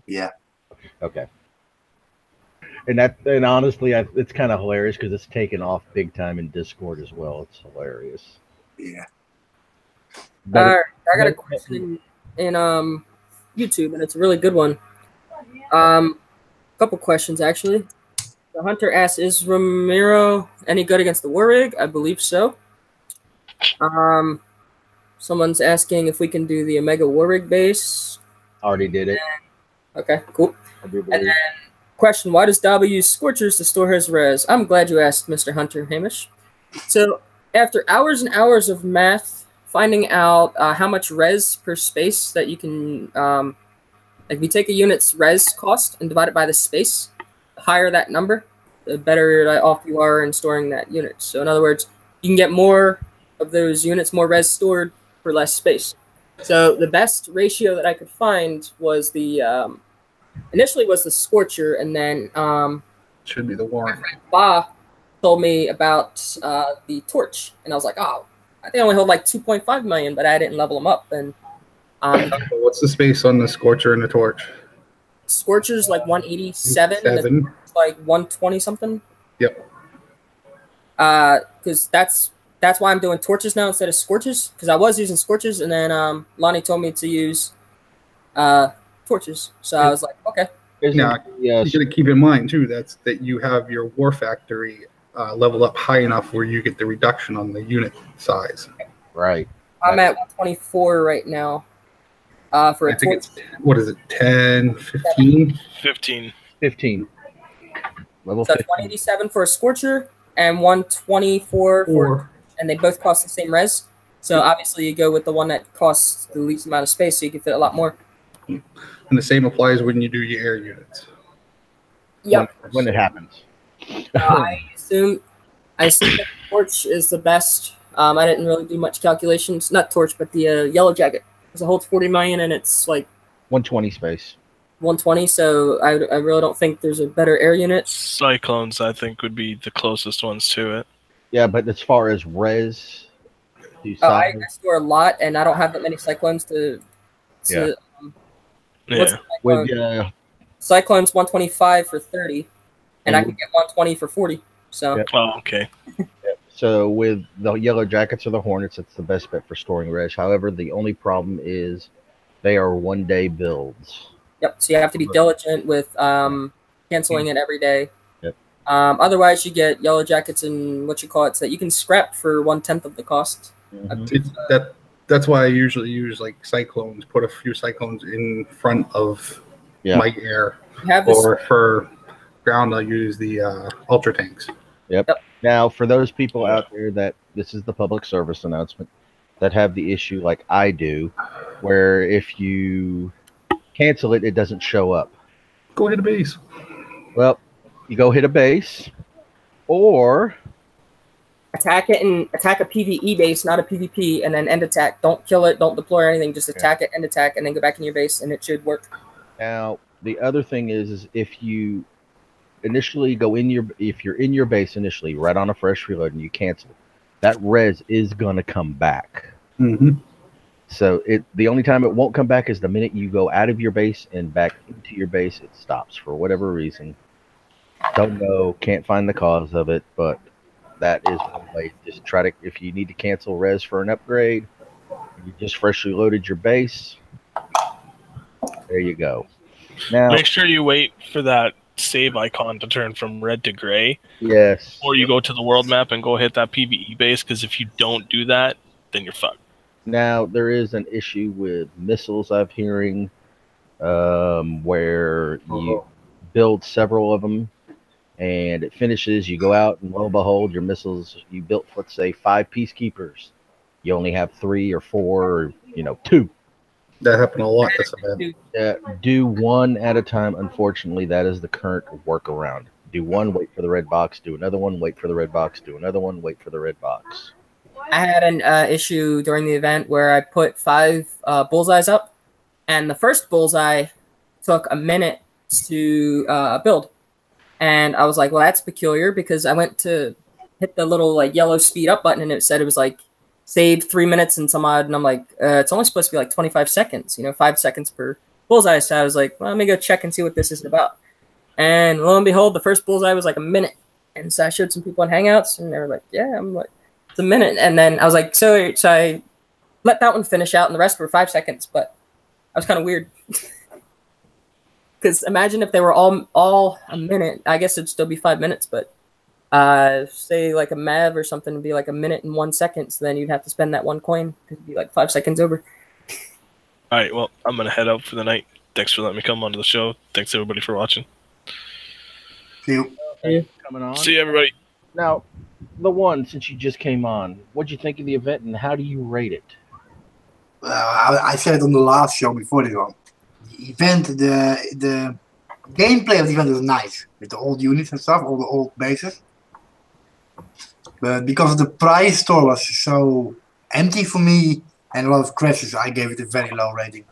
Yeah. Okay. And honestly, it's kind of hilarious because it's taken off big time in Discord as well. It's hilarious. Yeah. I got a question in YouTube, and it's a really good one. Couple questions actually. The Hunter asks, "Is Ramiro any good against the Warrig?" I believe so. Someone's asking if we can do the Omega Warrig base. Already did it. Okay, cool. I do And believe. then question: why does Dabu use Scorchers to store his res? I'm glad you asked, Mr. Hunter Hamish. So after hours and hours of math, finding out how much res per space that you can, like we take a unit's res cost and divide it by the space, the higher that number, the better off you are in storing that unit. So in other words, you can get more of those units, more res stored for less space. So the best ratio that I could find was the initially was the Scorcher, and then Should be the Warren. Ba told me about the Torch, and I was like, oh, I think I only hold like 2.5 million, but I didn't level them up. And What's the space on the Scorcher and the Torch? Scorcher's like 187, and the Torch like 120 something. Yep. Because that's why I'm doing Torches now instead of Scorches, because I was using Scorches, and then Lonnie told me to use Torches, so I was like, okay. Now, you got to keep in mind too that you have your War Factory leveled up high enough where you get the reduction on the unit size. Right. I'm at 124 right now. For a I think Torch. it's, what is it, 10, 15? 15. 15. Level So 15. 187 for a Scorcher and 124 for, and they both cost the same res. So obviously you go with the one that costs the least amount of space, so you can fit a lot more. And the same applies when you do your air units. Yep. When it happens. I assume that Torch is the best. I didn't really do much calculations. Not Torch, but the Yellow Jacket. Because it holds 40 million and it's like 120 space. 120. So I really don't think there's a better air unit. Cyclones, I think, would be the closest ones to it. Yeah, but as far as res, I store a lot, and I don't have that many Cyclones to Yeah. What's Yeah. with Cyclone's 125 for 30, and I can get 120 for 40. So Yep. Oh, okay. So with the Yellow Jackets or the Hornets, it's the best bet for storing res. However, the only problem is they are one-day builds. yep. So you have to be diligent with canceling it every day. Yep. Otherwise, you get Yellow Jackets and what you call it, so that you can scrap for 1/10 of the cost. That's why I usually use like Cyclones, put a few Cyclones in front of my air. You have this, Or for ground, I'll use the Ultra Tanks. Yep. Now, for those people out there that this is the public service announcement that have the issue like I do, where if you cancel it, it doesn't show up. Go hit a base. Well, you go hit a base, or attack it and attack a PvE base, not a PvP, and then end attack. Don't kill it, don't deploy or anything, just attack it, end attack, and then go back in your base, and it should work. Now, the other thing is if you initially if you're in your base initially, right on a fresh reload, and you cancel, that res is going to come back. Mm-hmm. So the only time it won't come back is the minute you go out of your base and back into your base, it stops for whatever reason. Don't know, can't find the cause of it, but that is one way. Just try to, if you need to cancel res for an upgrade, you just freshly loaded your base. There you go. Now, make sure you wait for that save icon to turn from red to gray. Yes. Or you go to the world map and go hit that PvE base, because if you don't do that, then you're fucked. Now, there is an issue with missiles I'm hearing, where you build several of them, and it finishes, you go out, and lo and behold, your missiles, you built, let's say, 5 peacekeepers. You only have 3 or 4 or, 2. That happened a lot. That's bad. Do one at a time. Unfortunately, that is the current workaround. Do one, wait for the red box. Do another one, wait for the red box. Do another one, wait for the red box. I had an issue during the event where I put 5 bullseyes up, and the first bullseye took a minute to build. And I was like, well, that's peculiar, because I went to hit the little yellow speed up button, and it said it was saved 3 minutes and some odd. And I'm like, it's only supposed to be 25 seconds, 5 seconds per bullseye. So I was like, well, let me go check and see what this is about. And lo and behold, the first bullseye was a minute. And so I showed some people in Hangouts, and they were like, yeah, I'm like, it's a minute. And then I was like, so I let that one finish out, and the rest were 5 seconds. But I was kind of weird. Because imagine if they were all a minute. I guess it'd still be 5 minutes, but say a Mav or something would be a minute and 1 second. So then you'd have to spend that 1 coin. It'd be 5 seconds over. All right, well, I'm going to head out for the night. Thanks for letting me come onto the show. Thanks, everybody, for watching. See you. Coming on. See you, everybody. Now, the one, since you just came on, what'd you think of the event, and how do you rate it? I said it on the last show before this one. The event, the gameplay of the event was nice, with the old units and stuff, all the old bases. But because the prize store was so empty for me and a lot of crashes, I gave it a very low rating.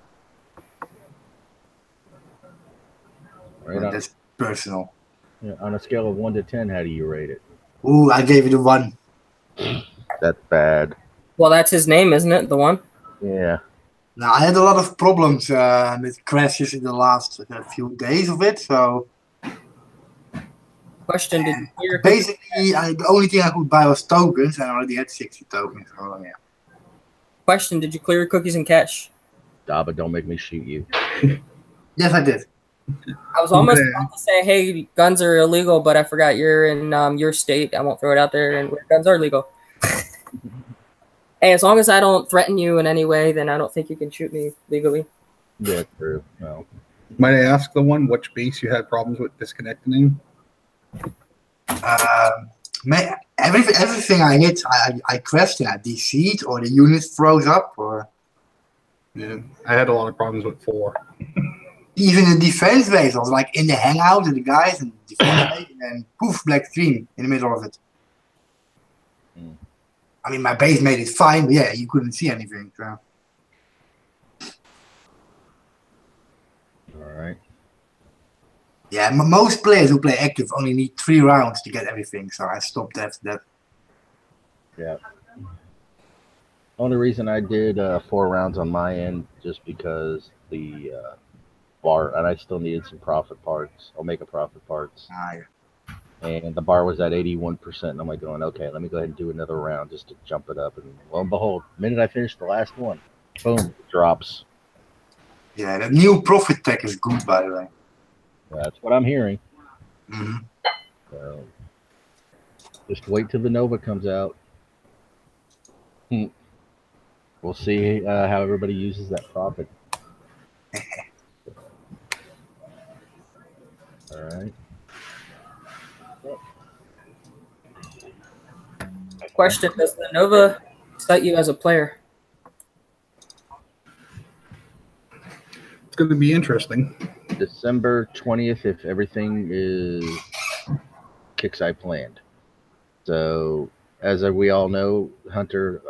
Right on. That's personal. Yeah, on a scale of 1 to 10, how do you rate it? Ooh, I gave it a 1. That's bad. Well, that's his name, isn't it? The one? Yeah. Now, I had a lot of problems with crashes in the last few days of it, so... Question, did you clear basically, the only thing I could buy was tokens, and I already had 60 tokens, so yeah. Question, did you clear your cookies and cache? Daba, don't make me shoot you. Yes, I did. I was almost about to say, hey, guns are illegal, but I forgot you're in your state. I won't throw it out there, and guns are legal. Hey, as long as I don't threaten you in any way, then I don't think you can shoot me legally. Yeah, true. No. Might I ask the one which base you had problems with disconnecting? Everything I hit, I crashed and I DC'd, or the unit froze up, or... Yeah, I had a lot of problems with 4. Even the defense base, I was in the hangout with the guys, and the defense base, and then poof, black screen in the middle of it. I mean, my base made it fine, but yeah, you couldn't see anything. So. All right. Yeah, most players who play active only need 3 rounds to get everything, so I stopped after that. Yeah. Only reason I did 4 rounds on my end, just because the bar, and I still needed some profit parts, Omega profit parts. Ah, yeah. And the bar was at 81%, and I'm going, okay, let me go ahead and do another round just to jump it up. And lo and behold, the minute I finished the last one, boom, it drops. Yeah, the new profit tech is good, by the way. That's what I'm hearing. Mm-hmm. So, just wait till the Nova comes out. We'll see how everybody uses that profit. All right. Question, does the Nova cite you as a player? It's going to be interesting. December 20th, if everything is kicks I planned. So as we all know, Hunter,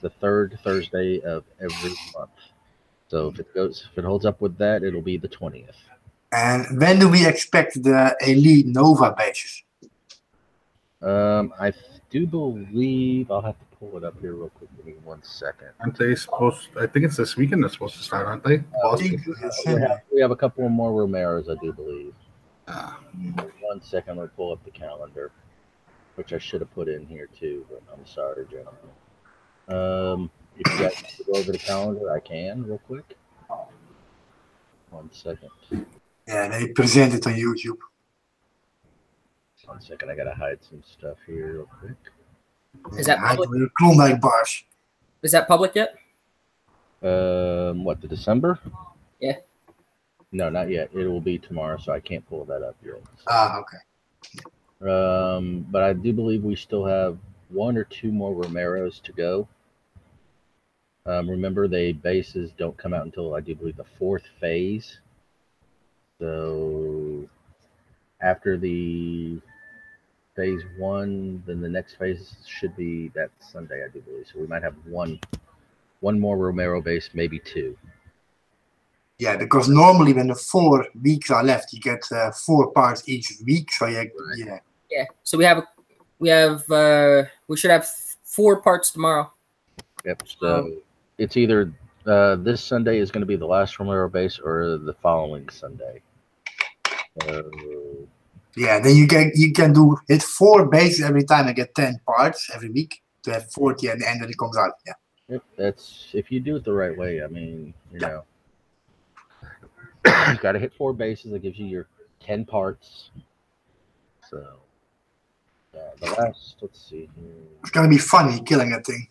the third Thursday of every month. So if it holds up with that, it'll be the 20th. And when do we expect the Elite Nova bases? I do believe I'll have to pull it up here real quick. Give me 1 second. Aren't they supposed? I think it's this weekend. They're supposed to start, aren't they? We have a couple more Romeros, I do believe. 1 second, I'm gonna pull up the calendar, which I should have put in here too. But I'm sorry, gentlemen. If you guys want to go over the calendar, I can real quick. 1 second. Yeah, they present it on YouTube. 1 second, I gotta hide some stuff here real quick. Is that public? Klondike bars. Is that public yet? What, the December? Yeah. No, not yet. It will be tomorrow, so I can't pull that up yet. Okay. But I do believe we still have 1 or 2 more Romeros to go. Remember, the bases don't come out until, I do believe, the 4th phase. So after the phase 1, then the next phase should be that Sunday, I do believe. So we might have one more Romero base, maybe 2. Yeah, because normally when the 4 weeks are left, you get 4 parts each week. So yeah. Yeah. So we should have 4 parts tomorrow. Yep. So it's either this Sunday is going to be the last Romero base or the following Sunday. Yeah, then you can hit 4 bases every time and get 10 parts every week to have 40 at the end when it comes out. Yeah. Yep, that's if you do it the right way. I mean, you know, you got to hit 4 bases. That gives you your 10 parts. So the last, let's see here. It's gonna be funny killing that thing.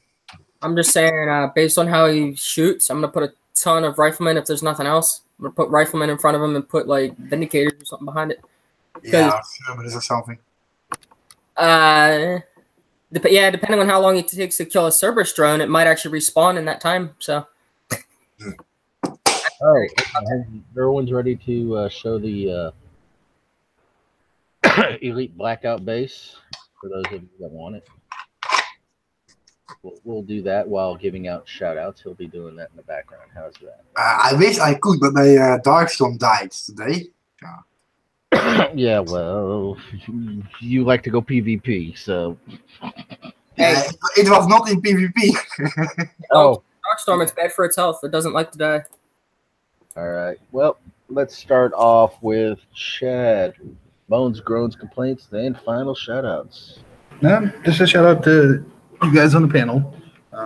I'm just saying, based on how he shoots, I'm gonna put a ton of riflemen if there's nothing else. I'm gonna put riflemen in front of him and put like vindicators or something behind it. Yeah, Cerberus or something. Depending on how long it takes to kill a Cerberus drone, it might actually respawn in that time. So. All right, everyone's ready to show the Elite Blackout base for those of you that want it. We'll do that while giving out shout-outs. He'll be doing that in the background. How's that? I wish I could, but my Darkstorm died today. Yeah, well, you like to go PvP, so. Yeah, it was not in PvP. Oh, Darkstorm, it's bad for its health. It doesn't like to die. All right. Well, let's start off with Chad. Moans, groans, complaints, then final shout-outs. Just a shout-out to you guys on the panel. I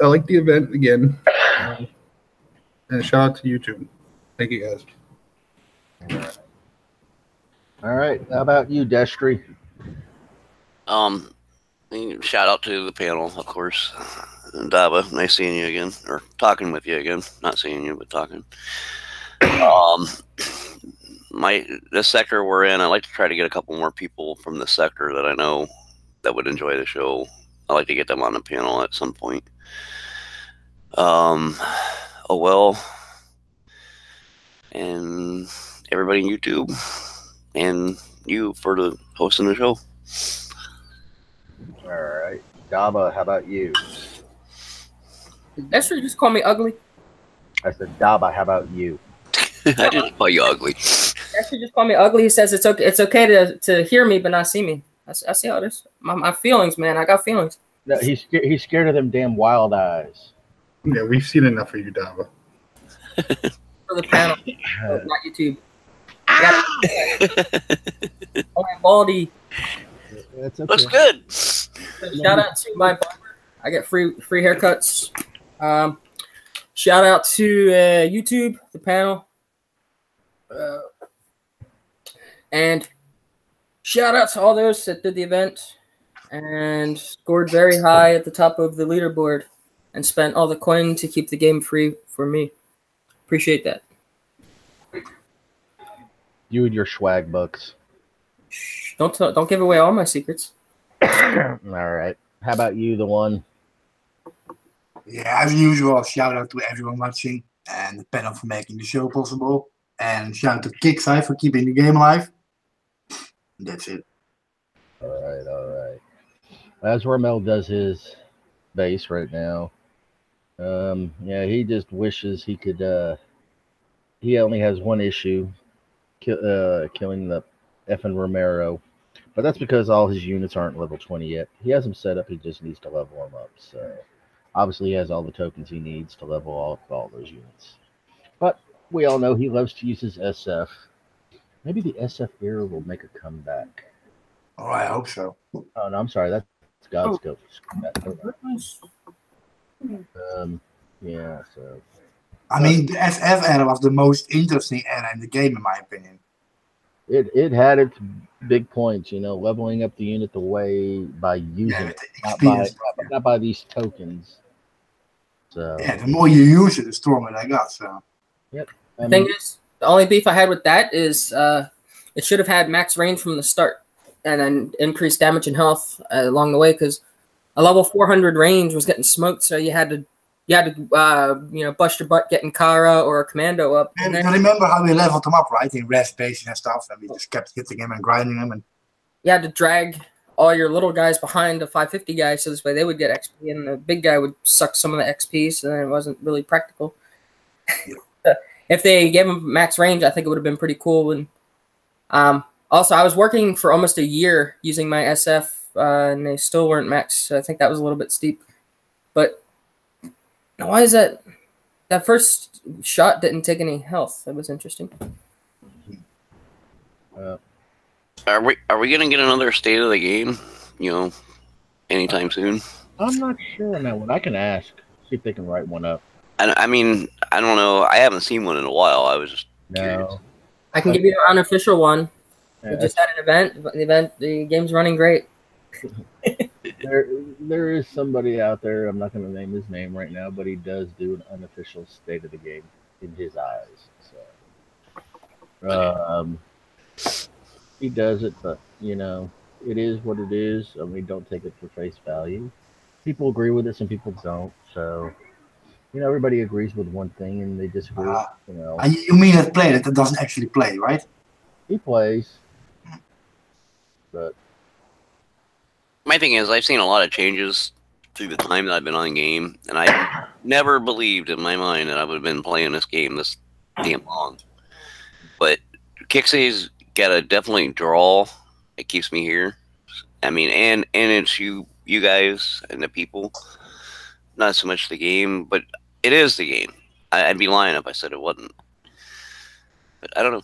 like the event again. And a shout-out to YouTube. Thank you, guys. All right. How about you, Destry? Shout out to the panel, of course. Dava, nice seeing you again, or talking with you again. Not seeing you, but talking. This sector we're in, I like to try to get a couple more people from the sector that I know that would enjoy the show. I like to get them on the panel at some point. And everybody in YouTube, and you for the hosting the show. All right. Daba, how about you? Did Destry just call me ugly? I said, Daba, how about you? I didn't call you ugly. Destry just called me ugly. He says it's okay. It's okay to hear me but not see me. I see how it is. My feelings, man. I got feelings. No, he's scared of them damn wild eyes. Yeah, we've seen enough of you, Dava. For the panel, not YouTube. Oh, Baldy. That's okay. Looks good. Shout out to my barber. I get free haircuts. Shout out to YouTube, the panel, and shout out to all those that did the event and scored very high at the top of the leaderboard and spent all the coin to keep the game free for me. Appreciate that. You and your swag bucks. Shh, don't give away all my secrets. All right. How about you, the one? Yeah, as usual, shout out to everyone watching and the panel for making the show possible. And shout out to Kickside for keeping the game alive. That's it. All right. As Rommel does his base right now, yeah, he just wishes he could. He only has one issue, killing the effing Romero, but that's because all his units aren't level 20 yet. He has them set up. He just needs to level them up. So obviously, he has all the tokens he needs to level up all those units. But we all know he loves to use his SF. Maybe the SF era will make a comeback. Oh, I hope so. Oh no, I'm sorry. That's God's Ghost. Yeah. So I mean, the SF era was the most interesting era in the game, in my opinion. it had its big points. Leveling up the unit the way by using it, not by these tokens. So yeah, the more you use it, the stronger they got. So yep. The thing is, the only beef I had with that is it should have had max range from the start, and then increased damage and health along the way. Because a level 400 range was getting smoked, so you had to bust your butt getting Kara or a Commando up. And remember how we leveled them up, right? In rest bases and stuff, and we just kept hitting them and grinding them, and you had to drag all your little guys behind the 550 guy, so this way they would get XP, and the big guy would suck some of the XP, so then it wasn't really practical. If they gave him max range, I think it would have been pretty cool. And also, I was working for almost a year using my SF, and they still weren't max, so I think that was a little bit steep. But why is that? That first shot didn't take any health. That was interesting. Are we gonna get another state of the game? Anytime soon? I'm not sure on that one. I can ask, see if they can write one up. I mean, I don't know. I haven't seen one in a while. I was just curious. I can give you an unofficial one. We just had an event. The game's running great. There is somebody out there. I'm not going to name his name right now, but he does do an unofficial state of the game in his eyes. So, he does it, but it is what it is. I mean, don't take it for face value. People agree with it, some people don't. So, everybody agrees with one thing and they disagree. You mean a player that doesn't actually play, right? He plays, but my thing is, I've seen a lot of changes through the time that I've been on game, and I never believed in my mind that I would have been playing this game this damn long. But Kixie's got a definitely draw. It keeps me here. I mean, and it's you guys and the people. Not so much the game, but it is the game. I'd be lying if I said it wasn't. But I don't know.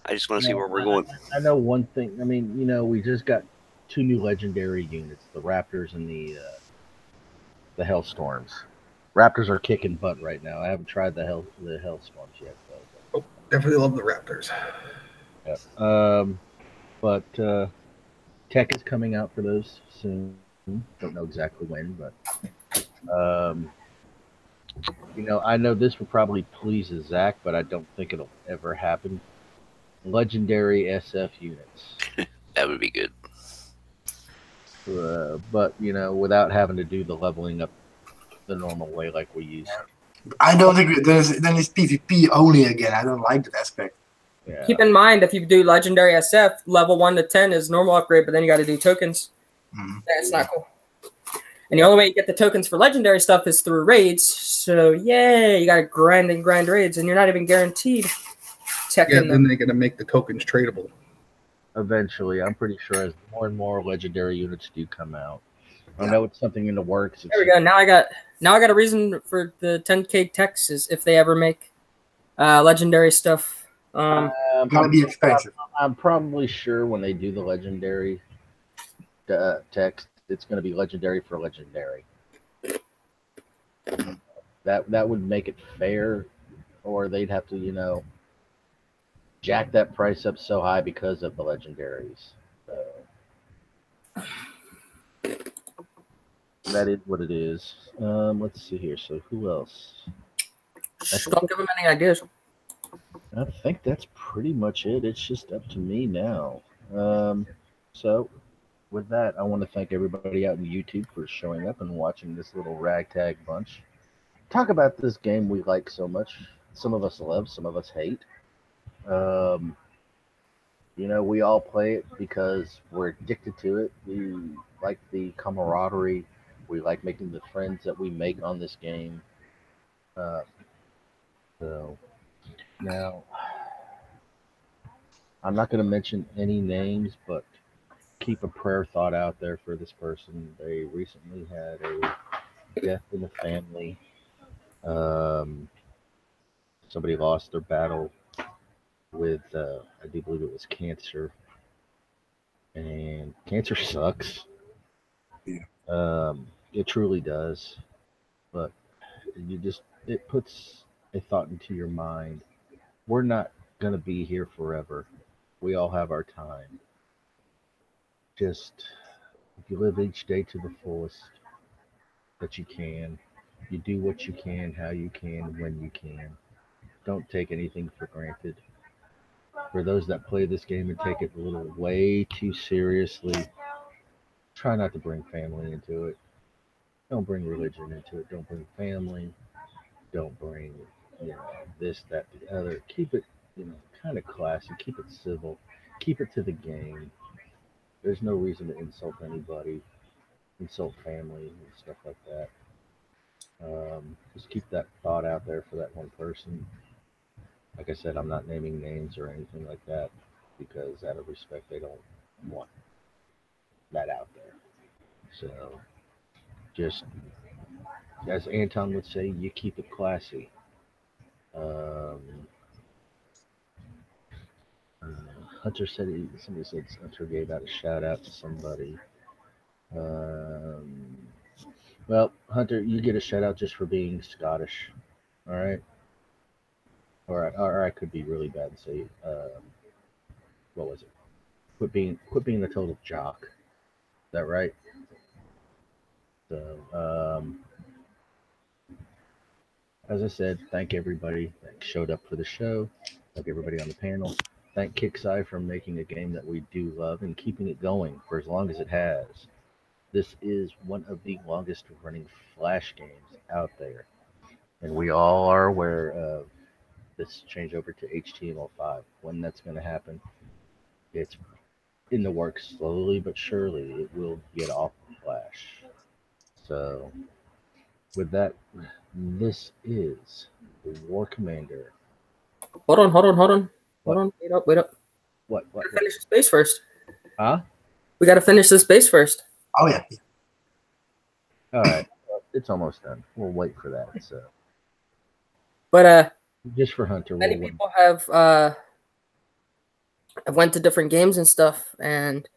I just want to see where we're going. I know one thing. I mean, we just got 2 new legendary units, the Raptors and the Hellstorms. Raptors are kicking butt right now. I haven't tried the Hellstorms yet, though. Definitely love the Raptors. Yeah. But tech is coming out for those soon. Don't know exactly when, but I know this would probably please Zach, but I don't think it'll ever happen. Legendary SF units. That would be good. But without having to do the leveling up the normal way like we used. I don't agree. Then it's PvP only again. I don't like that aspect. Yeah. Keep in mind, if you do Legendary SF, level 1 to 10 is normal upgrade, but then you got to do tokens. That's not cool. And the only way you get the tokens for Legendary stuff is through raids. So, yeah, you got to grind raids, and you're not even guaranteed tech in them. Then they're going to make the tokens tradable. Eventually, I'm pretty sure as more and more legendary units do come out. I know it's something in the works. There we go. Now I got a reason for the 10K techs is if they ever make legendary stuff. Gonna be expensive. I'm probably sure when they do the legendary text, it's going to be legendary for legendary. That would make it fair, or they'd have to, jack that price up so high because of the legendaries. So, that is what it is. Let's see here. So who else? Don't give them any ideas. I think that's pretty much it. It's just up to me now. So with that, I want to thank everybody out in YouTube for showing up and watching this little ragtag bunch. Talk about this game we like so much. Some of us love, some of us hate. You know, we all play it because we're addicted to it. We like the camaraderie. We like making the friends that we make on this game. Uh, so now, I'm not going to mention any names, but keep a prayer thought out there for this person. They recently had a death in the family. Um, Somebody lost their battle with, I do believe it was cancer, and cancer sucks. Yeah. It truly does, but it puts a thought into your mind. We're not gonna be here forever. We all have our time. Just if you live each day to the fullest that you can, you do what you can, how you can, when you can. Don't take anything for granted. For those that play this game and take it a little way too seriously, try not to bring family into it. Don't bring religion into it. Don't bring family. Don't bring, you know, this, that, the other. Keep it, kind of classy. Keep it civil. Keep it to the game. There's no reason to insult anybody, insult family, and stuff like that. Just keep that thought out there for that one person. Like I said, I'm not naming names or anything like that because, out of respect, they don't want that out there. So, just as Anton would say, you keep it classy. Um, uh, Hunter said somebody said Hunter gave out a shout out to somebody. Um, well, Hunter, you get a shout out just for being Scottish. All right. Or I could be really bad and say, what was it? Quit being a total jock. Is that right? So, as I said, thank everybody that showed up for the show. Thank everybody on the panel. Thank Kixeye for making a game that we do love and keeping it going for as long as it has. This is one of the longest running Flash games out there. And we all are aware of this change over to HTML5. When that's going to happen, it's in the works slowly but surely. It will get off of Flash. So, with that, this is the War Commander. Hold on. What? Hold on. Wait up. What? We gotta finish the base first. Huh? We gotta finish this base first. Oh yeah. All right. Well, it's almost done. We'll wait for that. So, But just for Hunter, many we'll wait. people have went to different games and stuff, and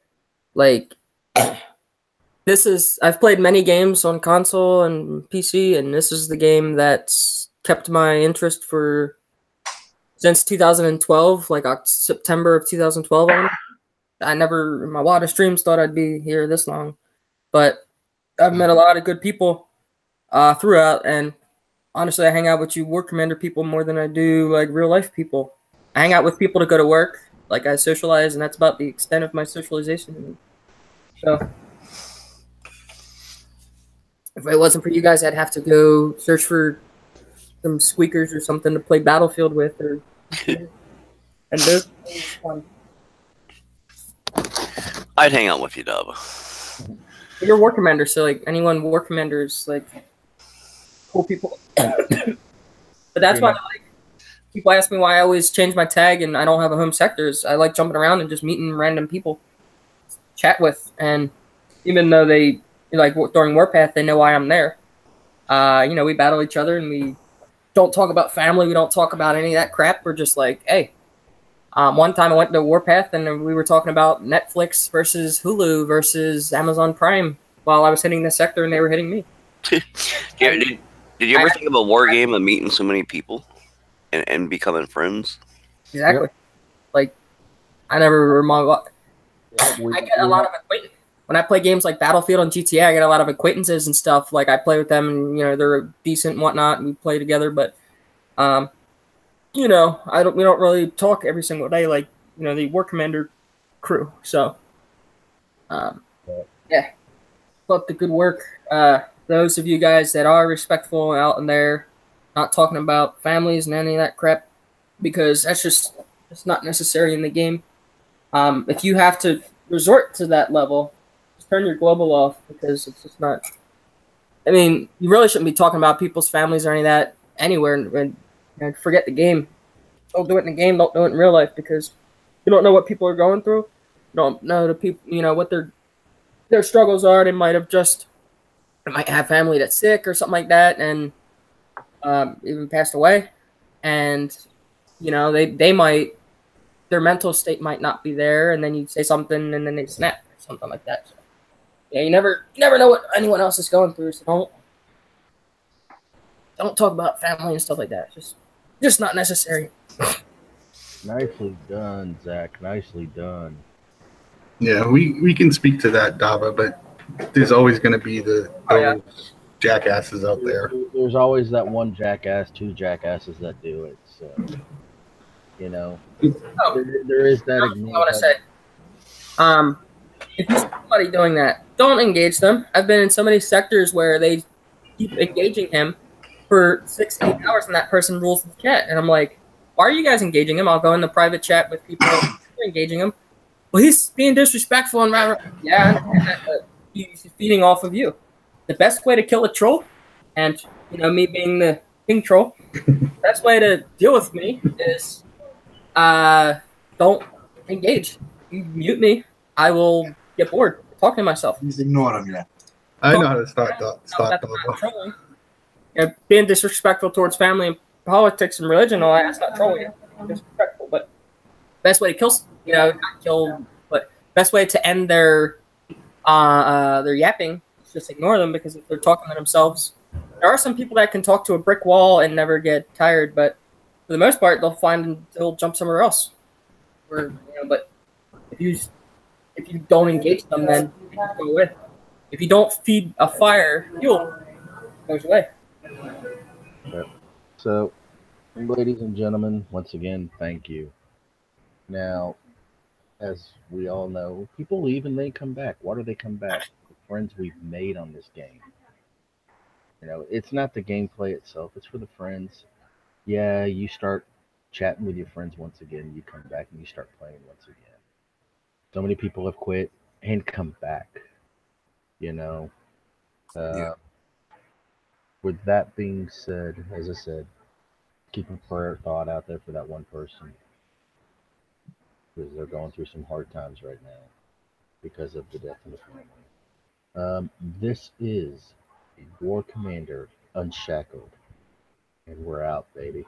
like I've played many games on console and PC, and this is the game that's kept my interest since 2012, like September of 2012 on. I never in my wildest dreams thought I'd be here this long, but I've met a lot of good people throughout, and honestly, I hang out with you War Commander people more than I do like real life people. I hang out with people to go to work, like I socialize, and that's about the extent of my socialization. So, if it wasn't for you guys, I'd have to go search for some squeakers or something to play Battlefield with, and those things fun. I'd hang out with you, Dub. You're War Commander, so like anyone War Commanders like cool people. But that's why like people ask me why I always change my tag and I don't have a home sectors. I like jumping around and just meeting random people, chat with, and even though they like during Warpath, they know why I'm there. We battle each other and we don't talk about family. We don't talk about any of that crap. We're just like, hey. One time I went to Warpath and we were talking about Netflix versus Hulu versus Amazon Prime while I was hitting the sector and they were hitting me. Did you ever think of a war game of meeting so many people and becoming friends? Exactly. Yep. Like, I never remember. I get a lot of acquaintances. When I play games like Battlefield and GTA, I get a lot of acquaintances and stuff. Like, I play with them and, they're decent and whatnot and we play together. But, we don't really talk every single day like, the War Commander crew. So, yeah. But the good work. Those of you guys that are respectful out in there, not talking about families and any of that crap, because it's not necessary in the game. If you have to resort to that level, just turn your global off because it's just not. I mean, you really shouldn't be talking about people's families or any of that anywhere. And forget the game. Don't do it in the game. Don't do it in real life because you don't know what people are going through. You don't know the people. You know what their struggles are. They might have family that's sick or something like that, and even passed away. And they might their mental state might not be there, and then you say something, and then they snap or something like that. So, yeah, you never know what anyone else is going through. So don't talk about family and stuff like that. Just not necessary. Nicely done, Zach. Nicely done. Yeah, we can speak to that, Dava, but there's always going to be those jackasses out there. There's always that one jackass, two jackasses that do it. So, there is that. I want to say, if you see somebody doing that, don't engage them. I've been in so many sectors where they keep engaging him for 6 to 8 hours, and that person rules the chat, and I'm like, why are you guys engaging him? I'll go in the private chat with people engaging him. Well, he's being disrespectful and but he's feeding off of you. The best way to kill a troll, and me being the king troll, best way to deal with me is don't engage. You mute me, I will get bored talking to myself. Just ignore them, yeah. I know how to start trolling. Being disrespectful towards family and politics and religion, all that's not trolling. Disrespectful, but best way to kill, not kill, but best way to end their yapping is just ignore them, because if they're talking to themselves, there are some people that can talk to a brick wall and never get tired, but for the most part, they'll jump somewhere else. But if you don't engage them, then they just go away. If you don't feed a fire fuel, it goes away. Yep. So, ladies and gentlemen, once again, thank you. Now, as we all know, people leave and they come back. Why do they come back? The friends we've made on this game. It's not the gameplay itself. It's for the friends. Yeah, you start chatting with your friends once again. You come back and you start playing once again. So many people have quit and come back. With that being said, as I said, keep a prayer thought out there for that one person, because they're going through some hard times right now because of the death of the family. This is War Commander Unshackled, and we're out, baby.